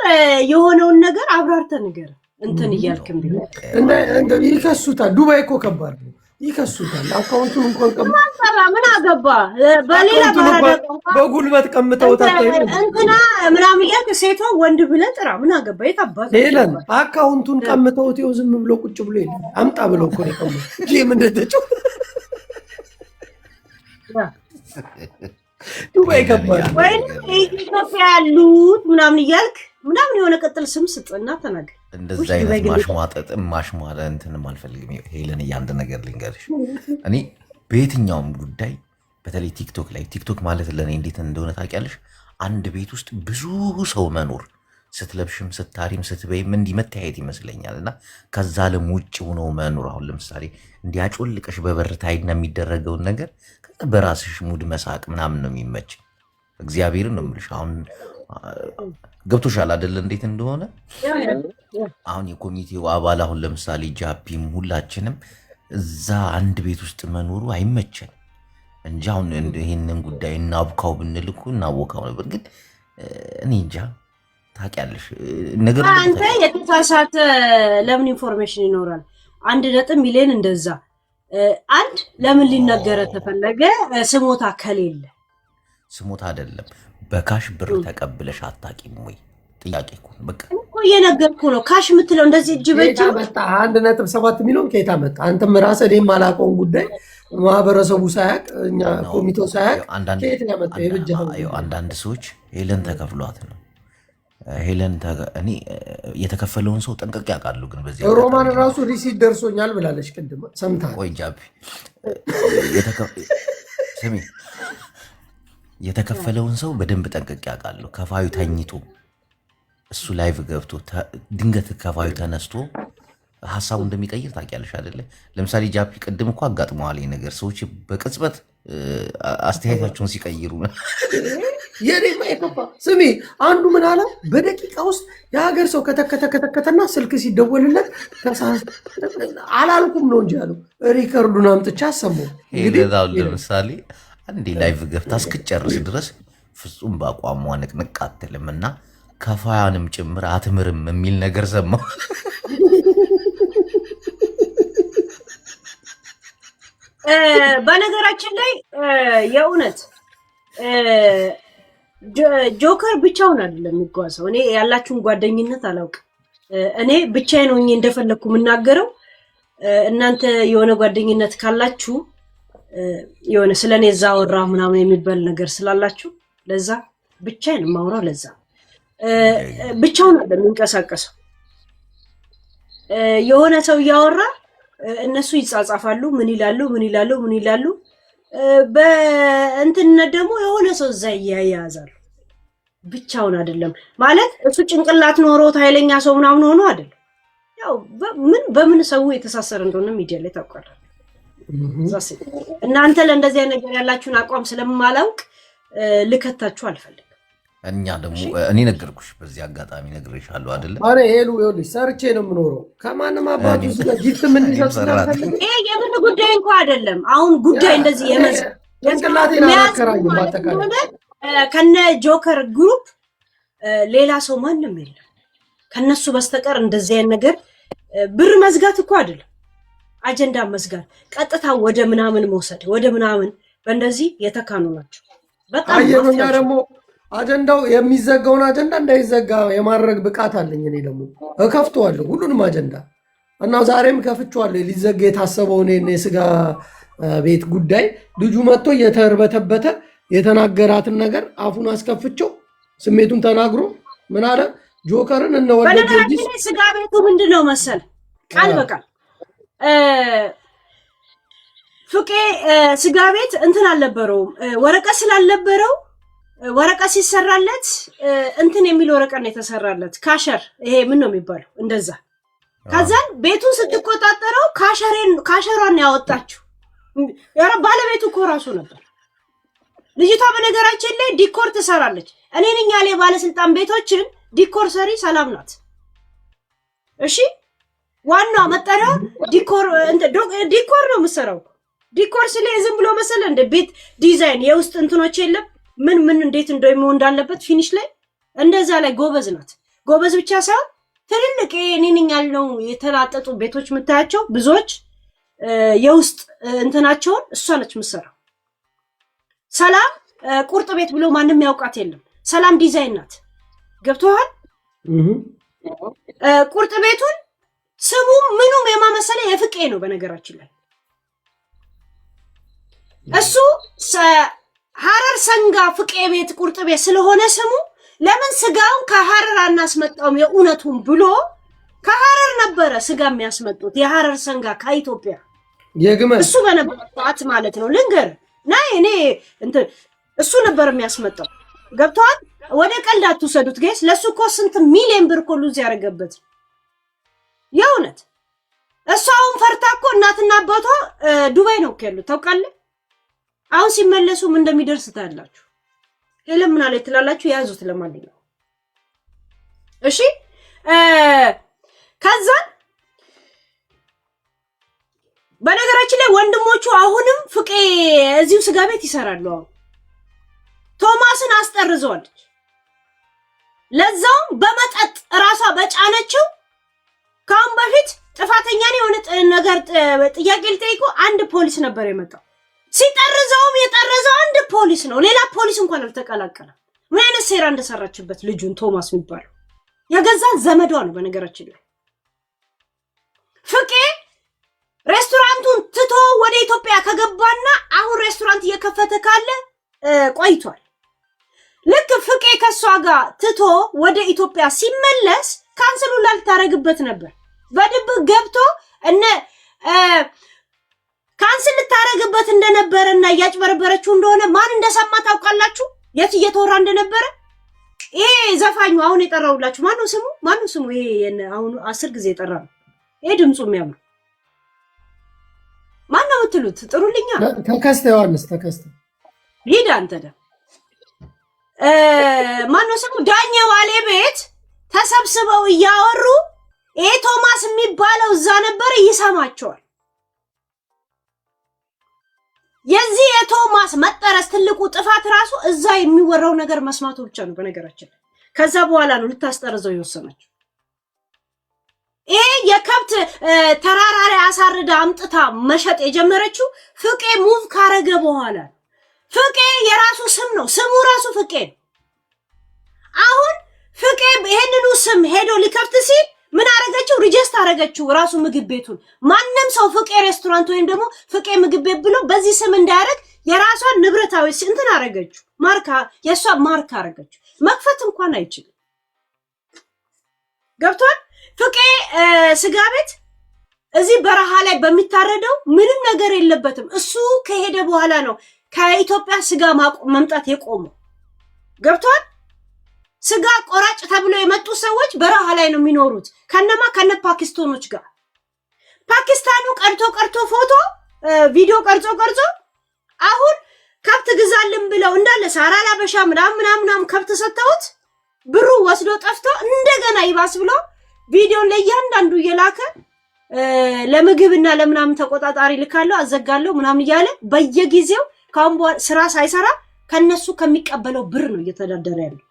S2: የሆነውን ነገር አብራርተህ ንገር። እንትን እያልክም ቢሆን
S1: ይከሱታል። ዱባይ እኮ ከባድ ነው። ይከሱታል። አካውንቱን እንኳን
S2: ምን አገባ? በሌላ
S1: በጉልበት ቀምተውታል።
S2: እንትና ምናምን እያልክ ሴቷ ወንድ ብለህ ጥራ። ምን አገባ? የታባት
S1: ሄለን አካውንቱን ቀምተውት ይኸው ዝም ብሎ ቁጭ ብሎ የለም አምጣ ብለው እኮ ነው የቀሙት። ጌም እንደተጫው ዱባይ ከባድ
S2: ወይ ኢትዮጵያ ያሉት ምናምን እያልክ ምናምን የሆነ ቅጥል ስም ስጥና ተናገር።
S3: እንደዛ አይነት ማሽሟጠጥም ማሽሟለ እንትንም አልፈልግም። ሄለን አንድ ነገር ልንገርሽ፣ እኔ በየትኛውም ጉዳይ በተለይ ቲክቶክ ማለት ለእኔ እንዴት እንደሆነ ታውቂያለሽ? አንድ ቤት ውስጥ ብዙ ሰው መኖር ስትለብሽም ስታሪም ስትበይም እንዲህ መታየት ይመስለኛል። እና ከዛ ዓለም ውጭ ሆኖ መኖር አሁን ለምሳሌ እንዲያጮልቀሽ በበር ታይና የሚደረገውን ነገር በራስሽ ሙድ መሳቅ ምናምን ነው የሚመች። እግዚአብሔርን ነው የምልሽ። አሁን ገብቶሻል አይደለ? እንዴት እንደሆነ አሁን የኮሚቴው አባል አሁን ለምሳሌ ጃፒም ሁላችንም እዛ አንድ ቤት ውስጥ መኖሩ አይመቸን እንጂ አሁን ይህንን ጉዳይ እናብካው ብንል እኮ እናወካው ነበር። ግን እኔ እንጃ ታውቂያለሽ ነገር
S2: አንተ የተሳሳተ ለምን ኢንፎርሜሽን ይኖራል? 1 ሚሊዮን እንደዛ አንድ ለምን ሊነገረ ተፈለገ? ስሞታ ከሌለ
S3: ስሞታ አይደለም በካሽ ብር ተቀብለሽ አታውቂም ወይ? ጥያቄ እኮ በቃ
S2: እኮ እየነገርኩ ነው። ካሽ የምትለው እንደዚህ እጅ በእጅ
S1: መጣ 1.7 ሚሊዮን ከየት መጣ? አንተም ራስህ እኔም የማላውቀውን ጉዳይ ማህበረሰቡ ሳያውቅ እኛ ኮሚቴው ሳያውቅ ከየት ያመጣ?
S3: አንዳንድ ሰዎች ሄለን ተከፍሏት ነው። ሄለን እኔ የተከፈለውን ሰው ጠንቀቅ ያውቃሉ። ግን በዚህ
S1: ሮማን ራሱ ሪሲት ደርሶኛል ብላለች። ቅድም ሰምተሃል?
S3: ቆይ ጃቢ ስሚ፣ የተከፈለውን ሰው በደንብ ጠንቀቅ ያውቃሉ። ከፋዩ ተኝቶ እሱ ላይቭ ገብቶ ድንገት ከፋዩ ተነስቶ ሀሳቡ እንደሚቀይር ታውቂያለሽ አይደለ? ለምሳሌ ጃፒ ቅድም እኮ አጋጥመዋል ነገር ሰዎች በቅጽበት አስተያየታቸውን ሲቀይሩ
S1: የኔማ የከፋ ስሚ፣ አንዱ ምን አለ፣ በደቂቃ ውስጥ የሀገር ሰው ከተከተከተና ስልክ ሲደወልለት አላልኩም ነው እንጂ አሉ። ሪከርዱን አምጥቻ አሰማው።
S3: እንግዲህ ለምሳሌ አንዴ ላይቭ ገብታ እስክጨርስ ድረስ ፍጹም በአቋሟ ንቅንቅ አትልም እና ከፋያንም ጭምር አትምርም የሚል ነገር ሰማሁ።
S2: በነገራችን ላይ የእውነት ጆከር ብቻውን አይደለም የሚጓዘው። እኔ ያላችሁን ጓደኝነት አላውቅም። እኔ ብቻዬን ሆኜ እንደፈለኩ የምናገረው፣ እናንተ የሆነ ጓደኝነት ካላችሁ የሆነ ስለኔ እዛ አወራ ምናምን የሚባል ነገር ስላላችሁ ለዛ ብቻዬን የማወራው ለዛ ብቻውን አይደለም የሚንቀሳቀሰው። የሆነ ሰው እያወራ እነሱ ይጻጻፋሉ፣ ምን ይላሉ። በእንትነት ደግሞ የሆነ ሰው እዛ እያያዛሉ። ብቻውን አይደለም ማለት እሱ ጭንቅላት ኖሮት ኃይለኛ ሰው ምናምን ሆኖ አይደለም። ያው በምን ሰው የተሳሰረ እንደሆነ ሚዲያ ላይ ታውቃለህ። እናንተ ለእንደዚህ አይነት ነገር ያላችሁን አቋም ስለማላውቅ ልከታችሁ አልፈልግም።
S3: እኛ ደግሞ እኔ ነገርኩሽ፣ በዚህ አጋጣሚ ነግሬሻለሁ አይደለ?
S1: አሬ ሄሉ ይኸውልሽ፣ ሰርቼ ነው የምኖረው። ከማንም አባቱ ስለ ጊፍት ምን ይሰጥናል?
S2: ይሄ የምን ጉዳይ እንኳን አይደለም። አሁን ጉዳይ እንደዚህ
S1: ጭንቅላቴን አላከራይም። ባጠቃላይ
S2: ከነ ጆከር ግሩፕ ሌላ ሰው ማንም የለም ከነሱ በስተቀር እንደዚህ አይነት ነገር ብር መዝጋት እኮ አይደለም፣ አጀንዳ መዝጋት፣ ቀጥታ ወደ ምናምን መውሰድ ወደ ምናምን በእንደዚህ የተካኑ ናቸው። በጣም
S1: አየኛ ደግሞ አጀንዳው የሚዘጋውን አጀንዳ እንዳይዘጋ የማድረግ ብቃት አለኝ። እኔ ደግሞ እከፍተዋለሁ ሁሉንም አጀንዳ እና ዛሬም ከፍቼዋለሁ። ሊዘጋ የታሰበውን የስጋ ቤት ጉዳይ ልጁ መጥቶ እየተርበተበተ የተናገራትን ነገር አፉን አስከፍቼው ስሜቱን ተናግሮ ምን አለ ጆከርን እነወለደ
S2: ስጋ ቤቱ ምንድነው መሰል ቃል በቃል ፍቄ ስጋ ቤት እንትን አልነበረውም፣ ወረቀት ስላልነበረው ወረቀት ሲሰራለት እንትን የሚል ወረቀት ነው የተሰራለት። ካሸር ይሄ ምን ነው የሚባለው እንደዛ። ከዛን ቤቱን ስትቆጣጠረው ካሸሯን ያወጣችው ያረ ባለቤቱ እኮ ራሱ ነበር። ልጅቷ በነገራችን ላይ ዲኮር ትሰራለች። እኔ ነኝ ያለ ባለስልጣን ቤቶችን ዲኮር ሰሪ ሰላም ናት። እሺ ዋናው መጠሪያ ዲኮር ነው የምትሰራው። ዲኮር ስለ ዝም ብሎ መሰለ እንደ ቤት ዲዛይን የውስጥ እንትኖች የለም ምን እንዴት እንደሚሆን እንዳለበት ፊኒሽ ላይ እንደዛ ላይ ጎበዝ ናት። ጎበዝ ብቻ ሳይሆን ትልልቅ እኔ ነኝ ያለው የተላጠጡ ቤቶች የምታያቸው ብዙዎች የውስጥ እንትናቸውን እሷ ነች የምትሰራው። ሰላም ቁርጥ ቤት ብሎ ማንም ያውቃት የለም። ሰላም ዲዛይን ናት። ገብቶሃል? ቁርጥ ቤቱን ስሙ ምኑም የማመሰለ የፍቄ ነው። በነገራችን ላይ እሱ ሐረር ሰንጋ ፍቄ ቤት ቁርጥ ቤት ስለሆነ ስሙ ለምን ስጋውን ከሐረር አናስመጣውም የእውነቱን ብሎ ከሐረር ነበረ ስጋ የሚያስመጡት የሐረር ሰንጋ ከኢትዮጵያ
S1: የግመል
S2: እሱ በነበረበት ማለት ነው። ልንገር ናይ እኔ እንትን እሱ ነበር የሚያስመጣው። ገብቷል። ወደ ቀልድ አትውሰዱት ጋይስ። ለሱ እኮ ስንት ሚሊዮን ብር እኮ ሉዝ ያደረገበት የእውነት። እሱ አሁን ፈርታ እኮ እናትና አባቷ ዱባይ ነው እኮ ያሉት ታውቃለህ። አሁን ሲመለሱ ምን እንደሚደርስ ታያላችሁ። ሄለን ምን አለች ትላላችሁ? ያዙት ለማንኛውም እሺ። ከዛ በነገራችን ላይ ወንድሞቹ አሁንም ፍቄ እዚሁ ስጋ ቤት ይሰራሉ። አሁን ቶማስን አስጠርዘዋለች። ለዛውም በመጠጥ ራሷ በጫነችው። ካሁን በፊት ጥፋተኛ ነው የሆነ ነገር ጥያቄ ልጠይቁ አንድ ፖሊስ ነበር የመጣው። ሲጠርዘውም የጠረዘው አንድ ፖሊስ ነው። ሌላ ፖሊስ እንኳን አልተቀላቀለም። ምን አይነት ሴራ እንደሰራችበት ልጁን ቶማስ የሚባለው የገዛ ዘመዷ ነው። በነገራችን ላይ ፍቄ ሬስቶራንቱን ትቶ ወደ ኢትዮጵያ ከገባና አሁን ሬስቶራንት እየከፈተ ካለ ቆይቷል። ልክ ፍቄ ከሷ ጋር ትቶ ወደ ኢትዮጵያ ሲመለስ ካንሰሉ ላልታረግበት ነበር በድብቅ ገብቶ እነ ካንስል ልታረግበት እንደነበረና እያጭበረበረችው እንደሆነ ማን እንደሰማ ታውቃላችሁ? የት እየተወራ እንደነበረ ይሄ ዘፋኙ አሁን የጠራውላችሁ ማነው ስሙ? ይሄ አሁን 10 ጊዜ የጠራ ነው። ይሄ ድምፁ የሚያምር ማነው የምትሉት? ጥሩልኛ።
S1: ተከስተ ዮሐንስ ተከስተ
S2: ሂድ አንተ ደ ማነው ስሙ? ዳኘ ዋሌ ቤት ተሰብስበው እያወሩ ይሄ ቶማስ የሚባለው እዛ ነበር ይሰማቸዋል። የዚህ የቶማስ መጠረስ ትልቁ ጥፋት ራሱ እዛ የሚወራው ነገር መስማቱ ብቻ ነው። በነገራችን ከዛ በኋላ ነው ልታስጠርዘው የወሰነችው። ይሄ የከብት ተራራ ላይ አሳርዳ አምጥታ መሸጥ የጀመረችው ፍቄ ሙቭ ካረገ በኋላ። ፍቄ የራሱ ስም ነው፣ ስሙ ራሱ ፍቄ ነው። አሁን ፍቄ ይሄንኑ ስም ሄዶ ሊከፍት ሲል ምን አረገችው? ሪጀስት አረገችው ራሱ ምግብ ቤቱን። ማንንም ሰው ፍቄ ሬስቶራንት ወይም ደግሞ ፍቄ ምግብ ቤት ብሎ በዚህ ስም እንዳያረግ የራሷን ንብረታዊ እንትን አረገችው። ማርካ የሷ ማርካ አረገችው። መክፈት እንኳን አይችልም። ገብቷል። ፍቄ ስጋ ቤት እዚህ በረሃ ላይ በሚታረደው ምንም ነገር የለበትም። እሱ ከሄደ በኋላ ነው ከኢትዮጵያ ስጋ መምጣት የቆመው። ገብቷል። ስጋ ቆራጭ ተብሎ የመጡ ሰዎች በረሃ ላይ ነው የሚኖሩት ከነ ፓኪስታኖች ጋር። ፓኪስታኑ ቀርቶ ፎቶ ቪዲዮ ቀርጾ አሁን ከብት ግዛልን ብለው እንዳለ ሳራ ላበሻ ምናምን ከብት ሰጥተውት ብሩ ወስዶ ጠፍቶ እንደገና ይባስ ብሎ ቪዲዮን ለእያንዳንዱ እየላከ ለምግብና ለምናምን ተቆጣጣሪ ልካለው አዘጋለው ምናምን እያለ በየጊዜው ካሁን ስራ ሳይሰራ ከነሱ ከሚቀበለው ብር ነው እየተዳደረ ያለው።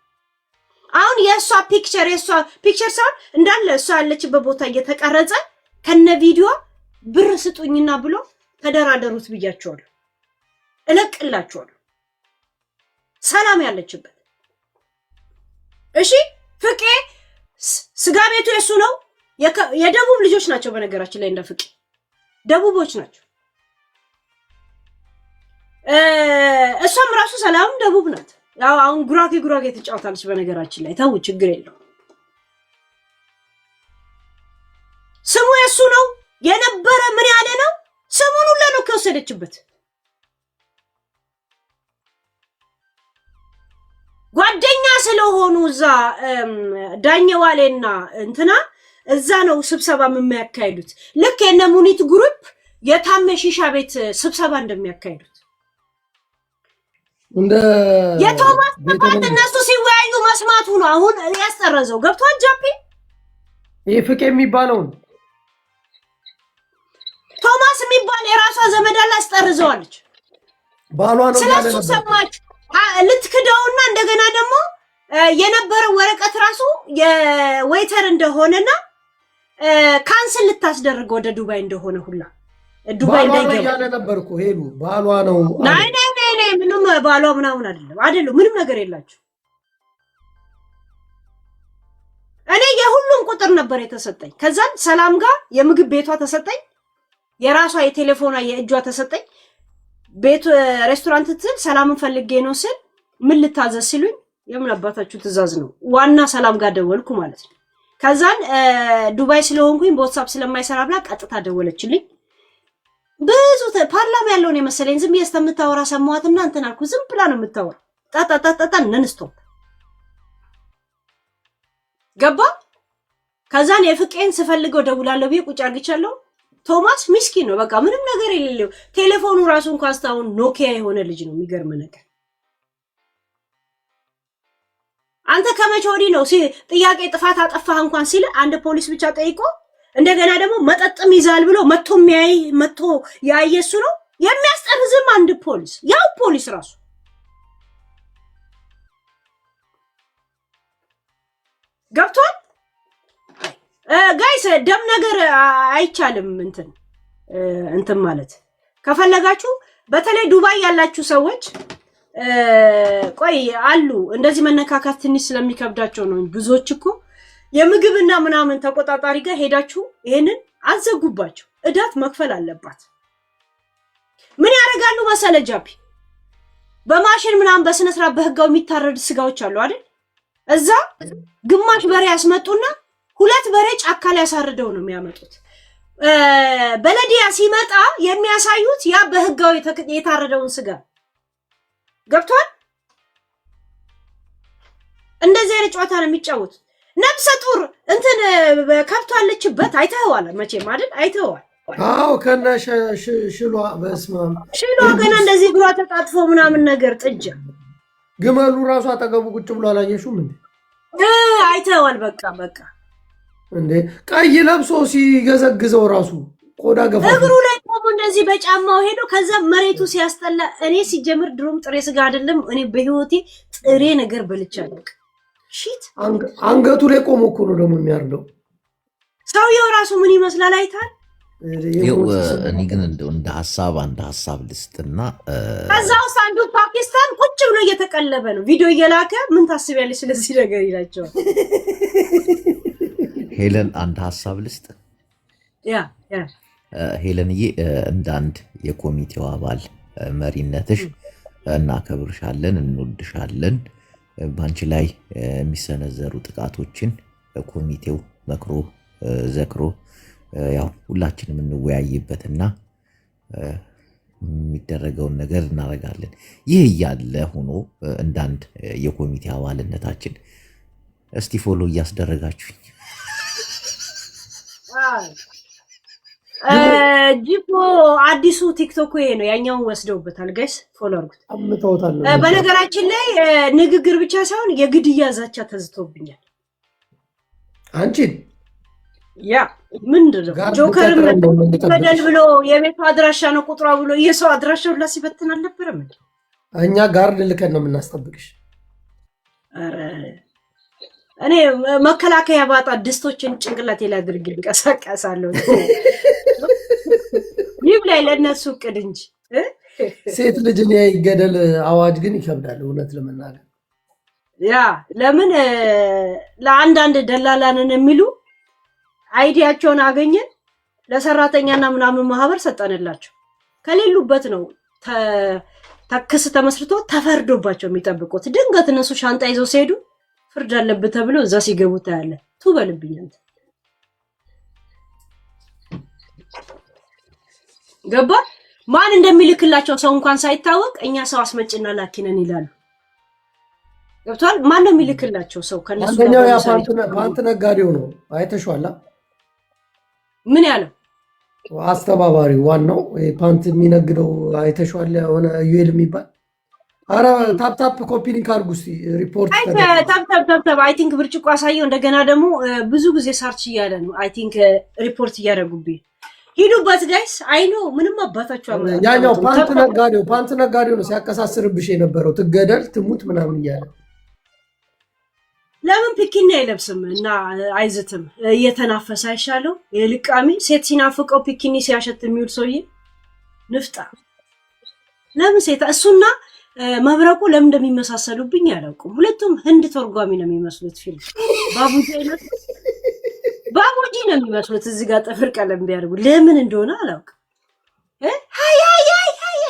S2: አሁን የሷ ፒክቸር ሳይሆን እንዳለ እሷ ያለችበት ቦታ እየተቀረጸ ከነ ቪዲዮ ብር ስጡኝና ብሎ ተደራደሩት ብያቸዋለሁ። እለቅላቸዋለሁ ሰላም ያለችበት። እሺ ፍቄ ስጋ ቤቱ የሱ ነው። የደቡብ ልጆች ናቸው በነገራችን ላይ እንደ ፍቄ ደቡቦች ናቸው። እሷም ራሱ ሰላም ደቡብ ናት። ያው አሁን ጉራጌ ተጫውታለች በነገራችን ላይ ተው ችግር የለው። ስሙ የሱ ነው የነበረ ምን ያለ ነው ስሙን ሁሉ ነው ከወሰደችበት። ጓደኛ ስለሆኑ እዛ ዳኘ ዋሌና እንትና እዛ ነው ስብሰባ የሚያካሂዱት። ልክ የነ ሙኒት ግሩፕ የታመ ሺሻ ቤት ስብሰባ እንደሚያካሂዱት
S1: እንደ
S2: የቶማስ ተቋት እነሱ ሲወያዩ መስማቱ ነው አሁን ያስጠረዘው። ገብቷል። ጃፒ
S1: ይሄ ፍቄ የሚባለው
S2: ቶማስ የሚባል የራሷ ዘመድ አለ አስጠርዘዋለች።
S1: ባሏ ነው
S2: ስለሱ ሰማች ልትክደውና እንደገና ደግሞ የነበረው ወረቀት ራሱ የዌተር እንደሆነና ካንስል ልታስደርግ ወደ ዱባይ እንደሆነ ሁላ ዱባይ እንዳይገባ
S1: ያለ ነበርኩ ሄሉ ባሏ ነው።
S2: ናይ ምንም ባሏ ምናምን አይደለም ምንም ነገር የላችሁ። እኔ የሁሉም ቁጥር ነበር የተሰጠኝ። ከዛን ሰላም ጋር የምግብ ቤቷ ተሰጠኝ፣ የራሷ የቴሌፎኗ የእጇ ተሰጠኝ። ቤት ሬስቶራንት ትል ሰላምን ፈልጌ ነው ስል ምን ልታዘዝ ሲሉኝ የምን አባታችሁ ትእዛዝ ነው ዋና ሰላም ጋር ደወልኩ ማለት ነው። ከዛን ዱባይ ስለሆንኩኝ በዋትስአፕ ስለማይሰራ ብላ ቀጥታ ደወለችልኝ። ብዙ ፓርላማ ያለው ነው የመሰለኝ። ዝም ብዬ እስከምታወራ ሰማዋትና እንትን አልኩ። ዝም ብላ ነው የምታወራ ጣጣጣጣ ነንስቶፕ ገባ። ከዛን የፍቄን ስፈልገው ደውላለሁ ብዬ ቁጭ አርግቻለሁ። ቶማስ ምስኪን ነው በቃ ምንም ነገር የሌለው ቴሌፎኑ ራሱ እንኳን አስታውን ኖኪያ የሆነ ልጅ ነው። የሚገርም ነገር አንተ ከመቼ ወዲህ ነው ጥያቄ ጥፋት አጠፋህ እንኳን ሲል አንድ ፖሊስ ብቻ ጠይቆ እንደገና ደግሞ መጠጥም ይዛል ብሎ መጥቶ ያየሱ ነው የሚያስጠርዝም አንድ ፖሊስ ያው ፖሊስ ራሱ ገብቷል። ጋይስ ደም ነገር አይቻልም እንትን ማለት ከፈለጋችሁ በተለይ ዱባይ ያላችሁ ሰዎች ቆይ አሉ እንደዚህ መነካካት ትንሽ ስለሚከብዳቸው ነው። ብዙዎች እኮ የምግብና ምናምን ተቆጣጣሪ ጋር ሄዳችሁ ይሄንን አዘጉባቸው። እዳት መክፈል አለባት። ምን ያደርጋሉ መሰለ ጃፒ በማሽን ምናምን በስነ ስርዓት በህጋው የሚታረድ ስጋዎች አሉ አይደል? እዛ ግማሽ በሬ ያስመጡና 2 በሬ ጫካ ላይ ያሳርደው ነው የሚያመጡት። በለዲያ ሲመጣ የሚያሳዩት ያ በህጋው የታረደውን ስጋ ገብቷል። እንደዚህ አይነት ጨዋታ ነው የሚጫወቱት። ነፍሰ ጡር እንትን ከብቷለችበት አይተኸዋል መቼም አይደል? አይተኸዋል።
S1: አዎ ከነ ሽሏ በስማም
S2: ሽሏ ገና እንደዚህ ግሯ ተጣጥፎ ምናምን ነገር ጥጃ
S1: ግመሉ ራሱ አጠገቡ ቁጭ ብሎ አላየሽውም እንዴ?
S2: አይተኸዋል። በቃ
S1: እንዴ ቀይ ለብሶ ሲገዘግዘው ራሱ ቆዳ ገፋ
S2: እግሩ ላይ ቆሞ እንደዚህ በጫማው ሄዶ ከዛ መሬቱ ሲያስጠላ። እኔ ሲጀምር ድሮም ጥሬ ስጋ አይደለም እኔ በህይወቴ ጥሬ ነገር በልቻለሁ። ሺት
S1: አንገቱ ላይ ቆሞ እኮ ነው ደግሞ የሚያርደው
S2: ሰውየው ራሱ ምን ይመስላል አይታል።
S3: እኔ ግን እንደ ሀሳብ ልስጥና
S2: ከዛ ውስጥ አንዱ ፓኪስታን ቁጭ ብሎ እየተቀለበ ነው ቪዲዮ እየላከ ምን ታስቢያለሽ ስለዚህ ነገር ይላቸዋል።
S3: ሄለን አንድ ሀሳብ ልስጥ።
S2: ያ
S3: ሄለንዬ እንደ አንድ የኮሚቴው አባል መሪነትሽ እናከብርሻለን፣ እንወድሻለን። በአንቺ ላይ የሚሰነዘሩ ጥቃቶችን ኮሚቴው መክሮ ዘክሮ ያው ሁላችንም እንወያይበትና የሚደረገውን ነገር እናደርጋለን። ይህ እያለ ሆኖ እንዳንድ የኮሚቴ አባልነታችን እስቲ ፎሎ እያስደረጋችሁኝ
S2: ጂፖ አዲሱ ቲክቶክ ይሄ ነው። ያኛውን ወስደውበታል ጋይስ ፎሎ አድርጉት።
S1: አምተውታል።
S2: በነገራችን ላይ ንግግር ብቻ ሳይሆን የግድያ ዛቻ ተዝቶብኛል።
S1: አንቺን
S2: ያ ምንድነው ጆከርም በደል ብሎ የቤቱ አድራሻ ነው ቁጥሯ ብሎ የሰው አድራሻው ሁላ ሲበትን አልነበረም እንዴ?
S1: እኛ ጋርድ ልከን ነው የምናስጠብቅሽ።
S2: እኔ መከላከያ ባጣ ድስቶችን ጭንቅላቴ ላይ አድርጌ እንቀሳቀሳለሁ። ይብ ላይ ለነሱ እቅድ እንጂ
S1: ሴት ልጅን ይገደል አዋጅ ግን ይከብዳል እውነት ለመናገር።
S2: ያ ለምን ለአንዳንድ ደላላንን የሚሉ አይዲያቸውን አገኘን ለሰራተኛና ምናምን ማህበር ሰጠንላቸው። ከሌሉበት ነው ተክስ ተመስርቶ ተፈርዶባቸው የሚጠብቁት። ድንገት እነሱ ሻንጣ ይዘው ሲሄዱ ፍርድ አለበት ተብሎ እዛ ሲገቡ ታያለ። ቱበልብኝ አንተ ገባ። ማን እንደሚልክላቸው ሰው እንኳን ሳይታወቅ እኛ ሰው አስመጭና ላኪነን ይላሉ። ገብቷል። ማን ነው የሚልክላቸው ሰው ከነሱ?
S1: አንደኛው ያ ፓንት ነጋዴው ነው። አይተሽዋላ?
S2: ምን ያለው
S1: አስተባባሪው ዋናው ፓንት የሚነግደው አይተሽዋል? የሆነ ዩኤል የሚባል አረ ታፕ ኮፒ ሊንክ አድርጉ እስቲ ሪፖርት
S2: ታፕ አይ ቲንክ ብርጭቆ አሳየው። እንደገና ደግሞ ብዙ ጊዜ ሰርች እያለ ነው። አይ ቲንክ ሪፖርት እያደረጉብኝ ሂዱበት ጋይስ። አይ ኖ ምንም አባታችሁ አማራ
S1: ያኛው ፓንት ነጋዴው ነው ሲያቀሳስርብሽ የነበረው ትገደል ትሙት ምናምን እያለ
S2: ለምን ፒኪኒ አይለብስም እና አይዝትም? እየተናፈሰ አይሻለው? የልቃሚ ሴት ሲናፍቀው ፒኪኒ ሲያሸት የሚውል ሰውዬ ንፍጣ። ለምን ሴት እሱና መብረቁ ለምን እንደሚመሳሰሉብኝ አላውቅም። ሁለቱም ህንድ ተርጓሚ ነው የሚመስሉት። ፊልም ባቡጂ ነው የሚመስሉት። እዚህ ጋር ጥፍር ቀለም ቢያደርጉ ለምን እንደሆነ አላውቅም። ሃይ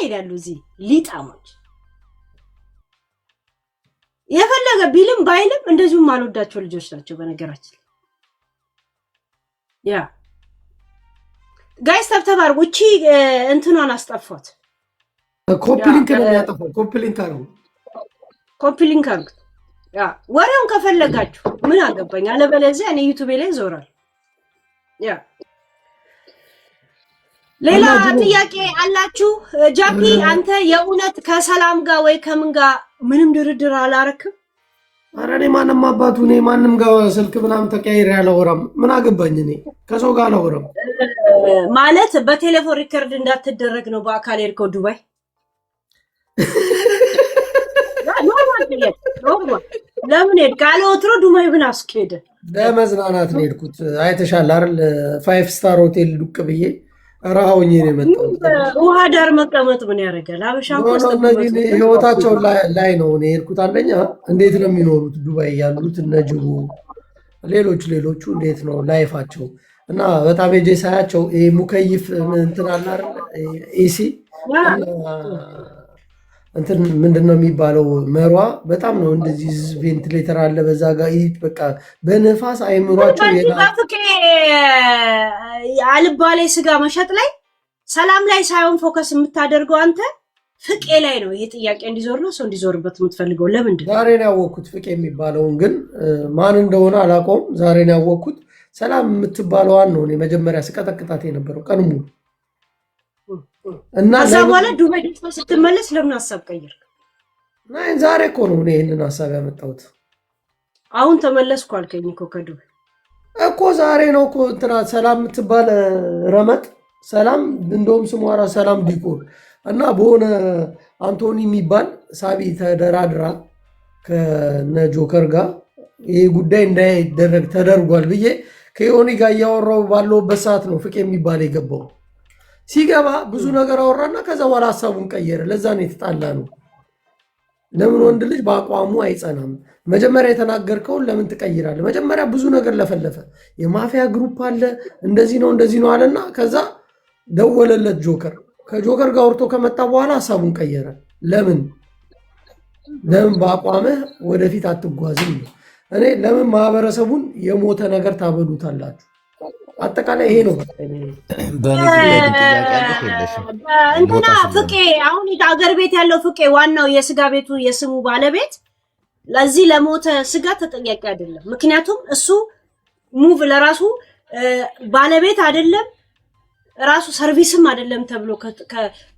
S2: ይላሉ እዚህ ሊጣሞች። የፈለገ ቢልም ባይልም እንደዚሁም አልወዳቸው ልጆች ናቸው። በነገራችን ያ ጋይስ ተብተብ አድርጉ። እቺ እንትኗን አስጠፏት።
S1: ኮፒ ሊንክ ነው ያጠፋው። ኮፒ ሊንክ አድርጉ።
S2: ኮፒ ሊንክ አድርጉ። ያ ወሬውን ከፈለጋችሁ ምን አገባኝ፣ አለበለዚያ እኔ ዩቲዩብ ላይ ዞራል። ያ ሌላ ጥያቄ አላችሁ? ጃፒ አንተ የእውነት ከሰላም ጋር ወይ ከምን ጋር ምንም ድርድር አላረክም?
S1: ኧረ እኔ ማንም አባቱ እኔ ማንም ጋር ስልክ ምናምን ተቀያይሬ አላወራም። ምን አገባኝ? እኔ ከሰው ጋር አላወራም።
S2: ማለት በቴሌፎን ሪከርድ እንዳትደረግ ነው በአካል ሄድከው ዱባይ? ለምን ሄድክ? ካለ ወትሮ ዱባይ ምን አስኬደ?
S1: ለመዝናናት ነው ሄድኩት። አይተሻል አይደል? 5 ስታር ሆቴል ዱቅ ብዬ ረሃውኝ ነው የመጣሁት።
S2: ውሃ ዳር መቀመጥ ምን ያደርጋል? አበሻ
S1: ህይወታቸው ላይ ነው እኔ ሄድኩት። አንደኛ እንዴት ነው የሚኖሩት ዱባይ ያሉት እነ ጅቡ ሌሎቹ እንዴት ነው ላይፋቸው? እና በጣም ሄጄ ሳያቸው ሙከይፍ እንትን አለ አይደል? ኤሲ እንትን ምንድነው የሚባለው መሯ በጣም ነው እንደዚህ ቬንቲሌተር አለ በዛ ጋር በቃ በነፋስ አይምሯቸው
S2: በፍቄ አልባሌ ስጋ መሸጥ ላይ ሰላም ላይ ሳይሆን ፎከስ የምታደርገው አንተ ፍቄ ላይ ነው። ይሄ ጥያቄ እንዲዞር ነው ሰው እንዲዞርበት የምትፈልገው ለምንድን ነው?
S1: ዛሬ ነው ያወቅኩት ፍቄ የሚባለውን ግን ማን እንደሆነ አላውቀውም። ዛሬ ነው ያወቅኩት። ሰላም የምትባለዋን ነው እኔ መጀመሪያ ስቀጠቅጣት የነበረው ቀን ሙሉ
S2: እና ከዛ በኋላ ዱባይ ደርሰህ ስትመለስ ለምን ሀሳብ ቀየርክ?
S1: ዛሬ እኮ ነው እኔ ይሄንን ሀሳብ ያመጣሁት።
S2: አሁን ተመለስኩ አልከኝ እኮ ከዱባይ
S1: እኮ ዛሬ ነው እኮ እንትና ሰላም የምትባል ረመጥ ሰላም እንደውም ስሟ ራሱ ሰላም ዲኮር እና በሆነ አንቶኒ የሚባል ሳቢ ተደራድራ ከነ ጆከር ጋር ይሄ ጉዳይ እንዳይደረግ ተደርጓል ብዬ ከዮኒ ጋር እያወራሁ ባለሁበት ሰዓት ነው ፍቄ የሚባል የገባው። ሲገባ ብዙ ነገር አወራና ከዛ በኋላ ሀሳቡን ቀየረ። ለዛ ነው የተጣላ ነው። ለምን ወንድ ልጅ በአቋሙ አይጸናም? መጀመሪያ የተናገርከውን ለምን ትቀይራለህ? መጀመሪያ ብዙ ነገር ለፈለፈ። የማፊያ ግሩፕ አለ እንደዚህ ነው አለና ከዛ ደወለለት ጆከር። ከጆከር ጋር አውርቶ ከመጣ በኋላ ሀሳቡን ቀየረ። ለምን በአቋምህ ወደፊት አትጓዝም? እኔ ለምን ማህበረሰቡን የሞተ ነገር ታበሉታላችሁ? አጠቃላይ ይሄ ነው።
S2: እንትና ፍቄ አሁን አገር ቤት ያለው ፍቄ ዋናው የስጋ ቤቱ የስሙ ባለቤት ለዚህ ለሞተ ስጋ ተጠያቂ አይደለም። ምክንያቱም እሱ ሙቭ ለራሱ ባለቤት አይደለም፣ ራሱ ሰርቪስም አይደለም ተብሎ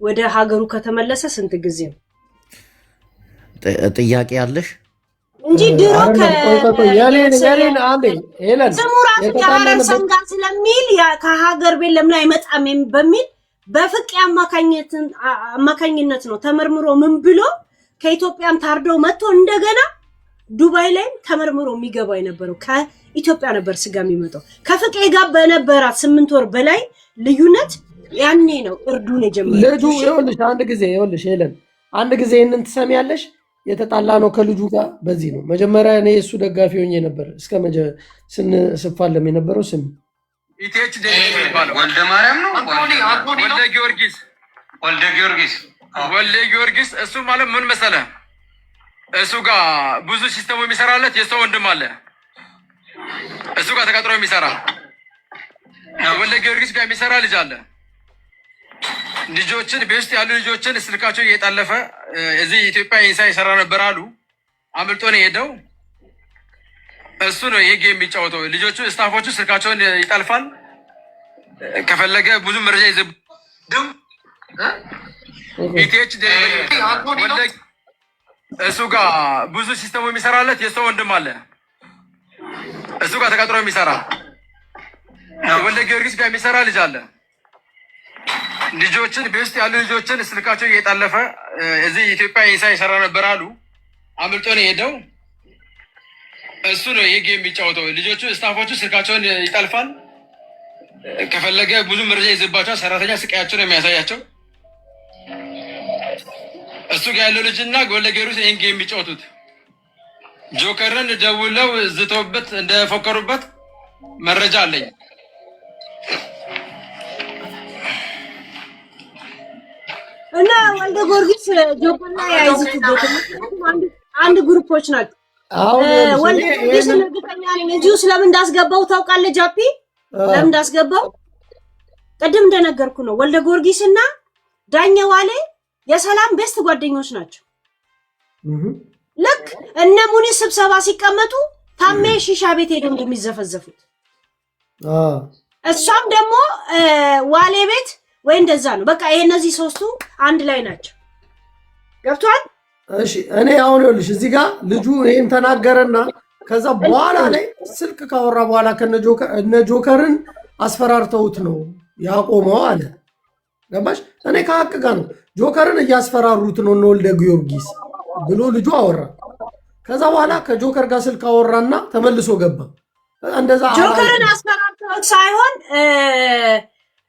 S2: ወደ ሀገሩ ከተመለሰ ስንት ጊዜ ነው?
S3: ጥያቄ አለሽ
S2: እንጂ ድሮ ስሙ ራሱ የሀረር ሰንጋ ስለሚል ከሀገር ቤት ለምን አይመጣም በሚል በፍቄ አማካኝነት ነው ተመርምሮ ምን ብሎ ከኢትዮጵያም ታርደው መጥቶ እንደገና ዱባይ ላይ ተመርምሮ የሚገባ የነበረው ከኢትዮጵያ ነበር ስጋ የሚመጣው። ከፍቄ ጋር በነበራት 8 ወር በላይ ልዩነት ያኔ ነው እርዱን የጀመረው።
S1: ልጁ ይኸውልሽ አንድ ጊዜ ይሄንን ትሰሚያለሽ። የተጣላ ነው ከልጁ ጋር በዚህ ነው። መጀመሪያ እኔ እሱ ደጋፊ ሆኜ ነበር እስከ ስፋለም የነበረው ስም
S4: ኢቴች ወልደ ማርያም ነው ወልደ ጊዮርጊስ እሱ ማለት ምን መሰለህ፣ እሱ ጋር ብዙ ሲስተሙ የሚሰራለት የሰው ወንድም አለ። እሱ ጋር ተቀጥሮ የሚሰራ ወልደ ጊዮርጊስ ጋር የሚሰራ ልጅ አለ። ልጆችን በውስጥ ያሉ ልጆችን ስልካቸው እየጠለፈ እዚህ ኢትዮጵያ ኢንሳ ይሰራ ነበር አሉ። አምልጦ ነው የሄደው። እሱ ነው ይሄ ጌም የሚጫወተው። ልጆቹ ስታፎቹ ስልካቸውን ይጠልፋል። ከፈለገ ብዙ መረጃ ይዘብደው ኢቲኤች እሱ ጋር ብዙ ሲስተሙ የሚሰራለት የሰው ወንድም አለ። እሱ ጋር ተቀጥሮ የሚሰራ ወልደ ጊዮርጊስ ጋር የሚሰራ ልጅ አለ። ልጆችን በውስጥ ያሉ ልጆችን ስልካቸው እየጠለፈ እዚህ ኢትዮጵያ ኢንሳ ይሰራ ነበር አሉ። አምልጦ ነው የሄደው። እሱ ነው ይሄ ጌም የሚጫወተው። ልጆቹ ስታፎቹ ስልካቸውን ይጠልፋል። ከፈለገ ብዙ መረጃ ይዘባቸዋል። ሰራተኛ ስቃያቸው ነው የሚያሳያቸው። እሱ ጋር ያለው ልጅና ወልደ ጊዮርጊስ ይሄን ጌም የሚጫወቱት ጆከርን ደውለው ዝተውበት እንደፎከሩበት መረጃ አለኝ።
S2: እና ወልደ ጊዮርጊስ ጆከርና ያይዙት አንድ ግሩፖች ናቸው። ወልደ ጊዮርጊስ እርግጠኛ ነኝ እዚሁ ስለምን እንዳስገባው ታውቃለህ ጃፒ? ለምን እንዳስገባው ቅድም እንደነገርኩ ነው። ወልደ ጊዮርጊስ እና ዳኘ ዋሌ የሰላም ቤስት ጓደኞች ናቸው። ልክ እነ ሙኒት ስብሰባ ሲቀመጡ ታሜ ሺሻ ቤት ሄደው እንደሚዘፈዘፉት እሷም ደግሞ ዋሌ ቤት ወይ እንደዛ ነው። በቃ ይሄ እነዚህ ሶስቱ አንድ ላይ ናቸው። ገብቷል?
S1: እሺ እኔ አሁን ይኸውልሽ እዚህ ጋር ልጁ ይሄን ተናገረና ከዛ በኋላ ላይ ስልክ ካወራ በኋላ እነ ጆከርን አስፈራርተውት ነው ያቆመው አለ። ገባሽ? እኔ ከሀቅ ጋር ነው። ጆከርን እያስፈራሩት ነው እነ ወልደ ጊዮርጊስ ብሎ ልጁ አወራ። ከዛ በኋላ ከጆከር ጋር ስልክ አወራና ተመልሶ ገባ። እንደዛ
S2: ጆከርን አስፈራርተውት ሳይሆን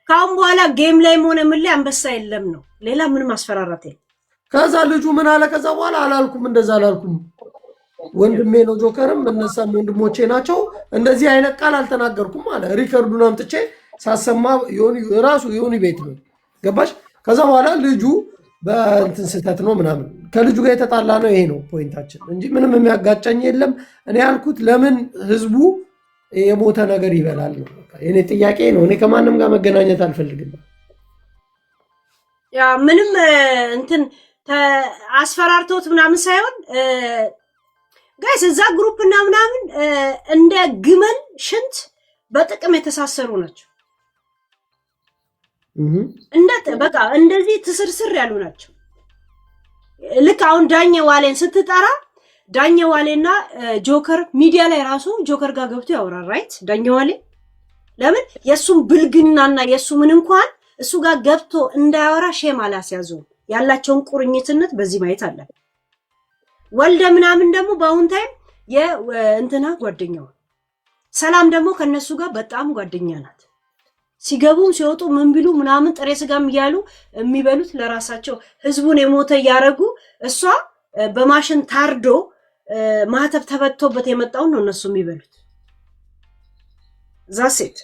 S2: ካሁን በኋላ ጌም ላይ ሆነ ምን ላይ አንበሳ የለም ነው። ሌላ ምንም አስፈራራት የለም።
S1: ከዛ ልጁ ምን አለ? ከዛ በኋላ አላልኩም፣ እንደዛ አላልኩም፣ ወንድሜ ነው ጆከርም እነሳም ወንድሞቼ ናቸው፣ እንደዚህ አይነት ቃል አልተናገርኩም አለ። ሪከርዱን አምጥቼ ሳሰማ ራሱ ዮኒ ቤት ነው። ገባሽ? ከዛ በኋላ ልጁ በእንትን ስህተት ነው ምናምን ከልጁ ጋር የተጣላ ነው። ይሄ ነው ፖይንታችን እንጂ ምንም የሚያጋጨኝ የለም። እኔ ያልኩት ለምን ህዝቡ የሞተ ነገር ይበላል ነው የኔ ጥያቄ ነው። እኔ ከማንም ጋር መገናኘት አልፈልግም።
S2: ያ ምንም እንትን አስፈራርቶት ምናምን ሳይሆን ጋይስ እዛ ግሩፕ እና ምናምን እንደ ግመል ሽንት በጥቅም የተሳሰሩ ናቸው። በቃ እንደዚህ ትስርስር ያሉ ናቸው። ልክ አሁን ዳኘ ዋሌን ስትጠራ ዳኘ ዋሌና ጆከር ሚዲያ ላይ ራሱ ጆከር ጋር ገብቶ ያወራል። ራይት ዳኘ ዋሌ ለምን የሱን ብልግናና የሱ ምን እንኳን እሱ ጋር ገብቶ እንዳያወራ ሼም አላስያዘውም። ያላቸውን ቁርኝትነት በዚህ ማየት አለ። ወልደ ምናምን ደግሞ በአሁን ታይም የእንትና ጓደኛው ሰላም ደግሞ ከነሱ ጋር በጣም ጓደኛ ናት። ሲገቡም ሲወጡ ምን ቢሉ ምናምን ጥሬ ስጋም እያሉ የሚበሉት ለራሳቸው ህዝቡን የሞተ እያረጉ እሷ በማሽን ታርዶ ማህተብ ተበቶበት የመጣውን ነው እነሱ የሚበሉት። ዛሴት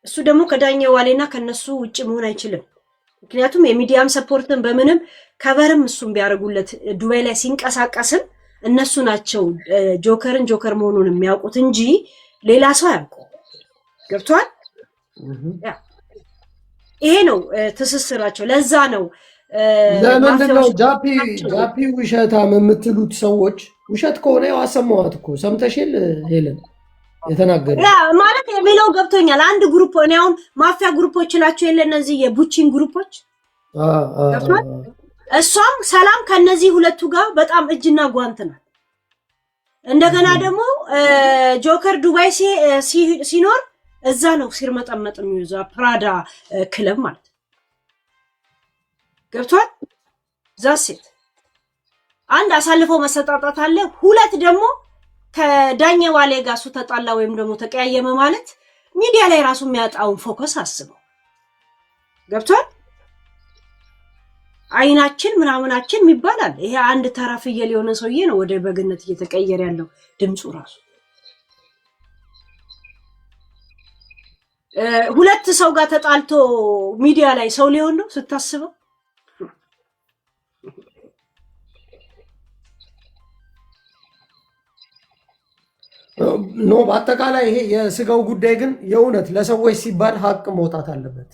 S2: እሱ ደግሞ ከዳኘ ዋሌና ከነሱ ውጭ መሆን አይችልም። ምክንያቱም የሚዲያም ሰፖርትን በምንም ከበርም እሱም ቢያደርጉለት ዱባይ ላይ ሲንቀሳቀስም እነሱ ናቸው ጆከርን ጆከር መሆኑን የሚያውቁት እንጂ ሌላ ሰው አያውቁ። ገብቷል? ይሄ ነው ትስስራቸው። ለዛ ነው
S1: ለምንድነው ጃፒ ውሸታም የምትሉት ሰዎች? ውሸት ከሆነ ያው አሰማዋት እኮ ሰምተሽል ሄለን የተናገረ
S2: ማለት የሚለው ገብቶኛል። አንድ ግሩፕ እኔ አሁን ማፊያ ግሩፖች ይላችሁ የለ እነዚህ የቡቺን ግሩፖች እሷም ሰላም ከነዚህ ሁለቱ ጋር በጣም እጅና ጓንት ናት። እንደገና ደግሞ ጆከር ዱባይ ሲኖር እዛ ነው ሲርመጠመጥ የሚይዘው ፕራዳ ክለብ ማለት ገብቷል። ዛሴት አንድ አሳልፎ መሰጣጣት አለ። ሁለት ደግሞ ከዳኘ ዋሌ ጋር እሱ ተጣላ ወይም ደግሞ ተቀያየመ ማለት ሚዲያ ላይ ራሱ የሚያጣውን ፎከስ አስበው። ገብቷል። አይናችን ምናምናችን ይባላል። ይሄ አንድ ተራ ፍየል የሆነ ሰውዬ ነው ወደ በግነት እየተቀየረ ያለው ድምፁ ራሱ። ሁለት ሰው ጋር ተጣልቶ ሚዲያ ላይ ሰው ሊሆን ነው ስታስበው።
S1: ኖ በአጠቃላይ ይሄ የስጋው ጉዳይ ግን የእውነት ለሰዎች ሲባል ሀቅ መውጣት አለበት።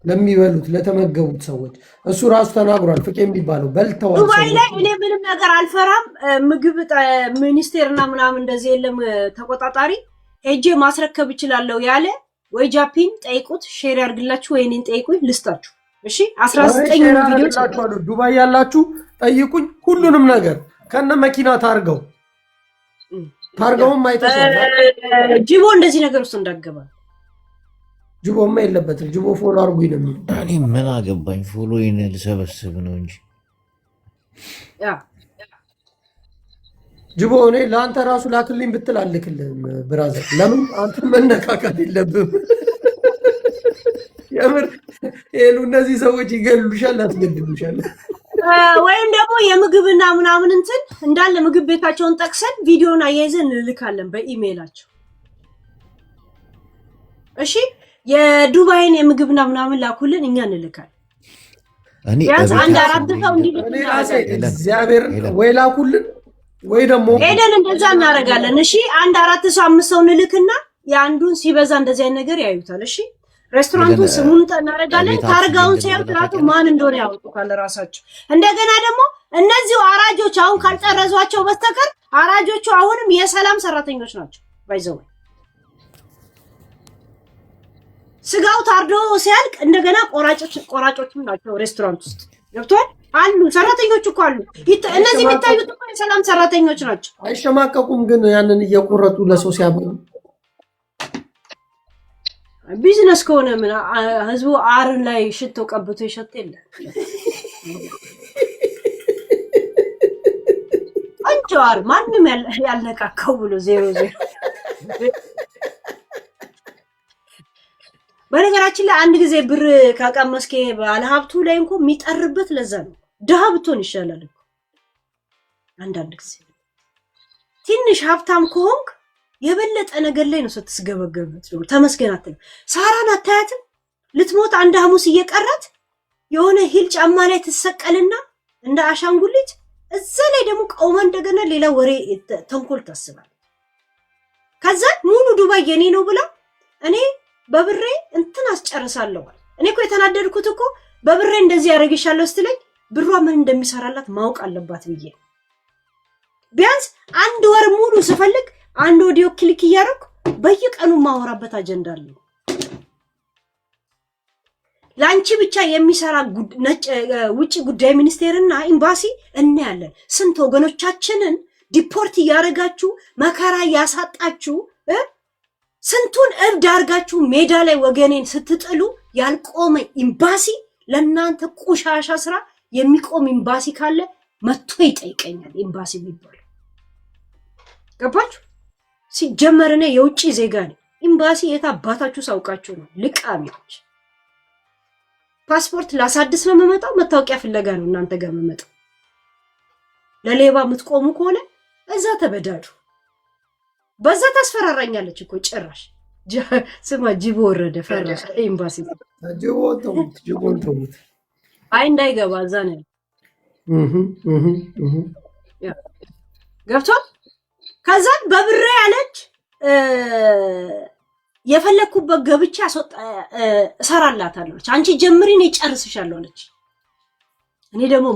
S1: ለሚበሉት ለተመገቡት ሰዎች እሱ ራሱ ተናግሯል። ፍቄ የሚባለው በልተዋል።
S2: ዱባይ ላይ እኔ ምንም ነገር አልፈራም። ምግብ ሚኒስቴርና ምናምን እንደዚህ የለም ተቆጣጣሪ ሄጄ ማስረከብ እችላለሁ ያለ ወይ ጃፒን ጠይቁት፣ ሼር ያርግላችሁ፣ ወይ እኔን ጠይቁኝ ልስጣችሁ። እሺ 19 ቪዲዮዎች
S1: ዱባይ ያላችሁ ጠይቁኝ። ሁሉንም ነገር ከነ መኪና ታርገውም አይተሻል።
S2: ጅቦ እንደዚህ ነገር ውስጥ እንዳገባ
S1: ጅቦማ የለበትም። ጅቦ ፎሎ አርጉኝ ነው የሚለው።
S3: እኔ ምን አገባኝ? ፎሎ ልሰበስብ ነው እንጂ
S1: ጅቦ እኔ ለአንተ ራሱ ላክልኝ ብትል አልክልህም ብራዘር። ለምን አንተ መነካካት የለብህም። የምር ሄሉ እነዚህ ሰዎች ይገሉሻል፣ አትገድሉሻል።
S2: ወይም ደግሞ የምግብና ምናምን እንትን እንዳለ ምግብ ቤታቸውን ጠቅሰን ቪዲዮን አያይዘን እንልካለን በኢሜይላቸው። እሺ የዱባይን የምግብና ምናምን ላኩልን፣ እኛ እንልካለን። ቢያንስ አንድ አራት ሰው
S1: እግዚአብሔር ወይ ላኩልን ወይ ደግሞ
S2: ሄደን እንደዛ እናደርጋለን። እሺ አንድ አራት ሰው አምስት ሰው እንልክና የአንዱን ሲበዛ እንደዚህ አይነት ነገር ያዩታል። እሺ ሬስቶራንቱን ስሙን እናደርጋለን። ታርጋውን ሲያዩት ራሱ ማን እንደሆነ ያወጡታል ራሳቸው። እንደገና ደግሞ እነዚሁ አራጆች አሁን ካልጠረዟቸው በስተቀር አራጆቹ አሁንም የሰላም ሰራተኞች ናቸው። ባይዘው ስጋው ታርዶ ሲያልቅ እንደገና ቆራጮችም ናቸው ሬስቶራንት ውስጥ ገብቷል አሉ። ሰራተኞች እኮ አሉ። እነዚህ የሚታዩት እኮ የሰላም ሰራተኞች ናቸው።
S1: አይሸማቀቁም ግን ያንን እየቆረጡ ለሰው ሲያበሉ
S2: ቢዝነስ ከሆነ ምን ህዝቡ አርን ላይ ሽቶ ቀብቶ ይሸጥ የለ አንቺ አር ማንም ያልነካካው ብሎ 00 በነገራችን ላይ አንድ ጊዜ ብር ካቀመስከ ባለሀብቱ ላይ እንኳን የሚጠርበት ለዛ ነው። ድሃ ብትሆን ይሻላል እኮ አንዳንድ ጊዜ ትንሽ ሀብታም ከሆንክ የበለጠ ነገር ላይ ነው ስትስገበገበት ነው። ተመስገን አትልም። ሳራን አታያትም? ልትሞት አንድ ሐሙስ እየቀራት የሆነ ሂል ጫማ ላይ ትሰቀልና እንደ አሻንጉሊት እዛ ላይ ደግሞ ቆማ እንደገና ሌላ ወሬ ተንኮል ታስባል። ከዛ ሙሉ ዱባይ የኔ ነው ብላ እኔ በብሬ እንትን አስጨርሳለሁ። እኔ እኮ የተናደድኩት እኮ በብሬ እንደዚህ ያረግሻለሁ ስትለኝ ብሯ ምን እንደሚሰራላት ማወቅ አለባት ብዬ ቢያንስ አንድ ወር ሙሉ ስፈልግ አንድ ኦዲዮ ክሊክ እያደረኩ በየቀኑ ማወራበት አጀንዳ አለ። ላንቺ ብቻ የሚሰራ ውጭ ጉዳይ ሚኒስቴርና ኤምባሲ እናያለን። ስንት ወገኖቻችንን ዲፖርት እያደረጋችሁ መከራ ያሳጣችሁ ስንቱን እብድ አርጋችሁ ሜዳ ላይ ወገኔን ስትጥሉ ያልቆመ ኤምባሲ ለናንተ ቆሻሻ ስራ የሚቆም ኤምባሲ ካለ መጥቶ ይጠይቀኛል። ኤምባሲ የሚባል ገባችሁ? ሲጀመር እኔ የውጭ ዜጋ ነኝ። ኤምባሲ የታባታችሁ ሳውቃችሁ ነው። ልቃሚዎች ፓስፖርት ላሳድስ ነው የምመጣው። መታወቂያ ፍለጋ ነው እናንተ ጋር የምመጣው። ለሌባ የምትቆሙ ከሆነ እዛ ተበዳዱ። በዛ ታስፈራራኛለች እኮ ጭራሽ ስማ ጅቦ ወረደ ፈራሽ ኤምባሲ
S1: ጅቦ ተውት።
S2: አይ እንዳይገባ እዛ ነው ገብቷል። ከዛን በብሬ ያለች የፈለኩበት ገብቻ እሰራላታለሁ። አንቺ ጀምሪ እኔ ጨርስሻለሁ አለች። እኔ ደግሞ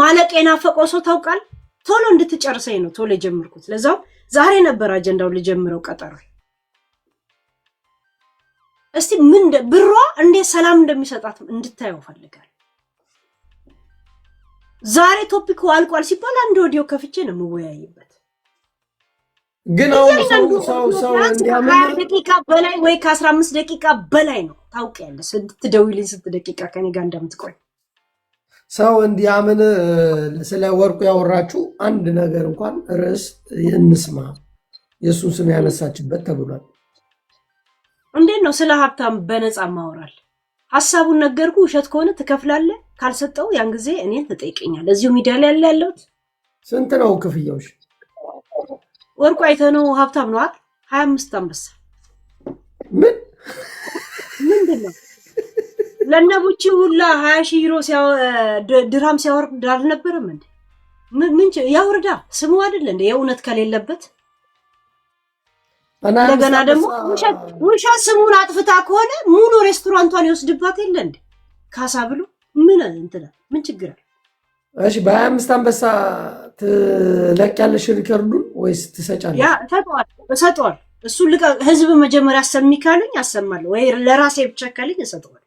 S2: ማለቅ የናፈቀው ሰው ታውቃል። ቶሎ እንድትጨርሰኝ ነው ቶሎ የጀመርኩት። ለዛው ዛሬ ነበር አጀንዳው ልጀምረው ቀጠሮ። እስቲ ምን ብሯ እንዴት ሰላም እንደሚሰጣት እንድታየው ፈልጋለሁ። ዛሬ ቶፒኩ አልቋል ሲባል አንድ ኦዲዮ ከፍቼ ነው የምወያይበት።
S1: ግን አሁን ሰው እንዲያምን
S2: ደቂቃ በላይ ወይ ከ15 ደቂቃ በላይ ነው ታውቂያለሽ። ስትደውይልኝ 6 ደቂቃ ከኔ ጋር እንደምትቆይ
S1: ሰው እንዲያምን ስለ ወርቁ ያወራችሁ አንድ ነገር እንኳን ርዕስ እንስማ። የእሱን ስም ያነሳችበት ተብሏል።
S2: እንዴት ነው ስለ ሀብታም በነፃ ማወራል? ሀሳቡን ነገርኩ። ውሸት ከሆነ ትከፍላለህ፣ ካልሰጠው ያን ጊዜ እኔን ትጠይቀኛለህ። እዚሁ ሚዲያ ላይ ያለው
S1: ስንት ነው ክፍያዎች?
S2: ወርቁ አይተነው ሀብታም ነው አይደል? 25 አንበሳ ምንድነው? ለነቡቺ ሁላ 20,000 ዩሮ ድርሃም ሲያወርድ አልነበረም እንዴ? ምን ያወርዳ ስሙ አይደል እንዴ? የእውነት ከሌለበት እንደገና ደግሞ ውሸት ስሙን አጥፍታ ከሆነ ሙሉ ሬስቶራንቷን ይወስድባት የለ እንዴ? ካሳ ብሎ ምን እንትና ምን ችግር አለ?
S1: እሺ በ25 አንበሳ ትለቂያለሽ ሪከርዱን ወይስ ትሰጫለሽ?
S2: ያ እሰጠዋለሁ። እሱ ህዝብ መጀመሪያ አሰሚ ካለኝ አሰማለሁ፣ ወይ ለራሴ ብቻ ካለኝ እሰጠዋለሁ።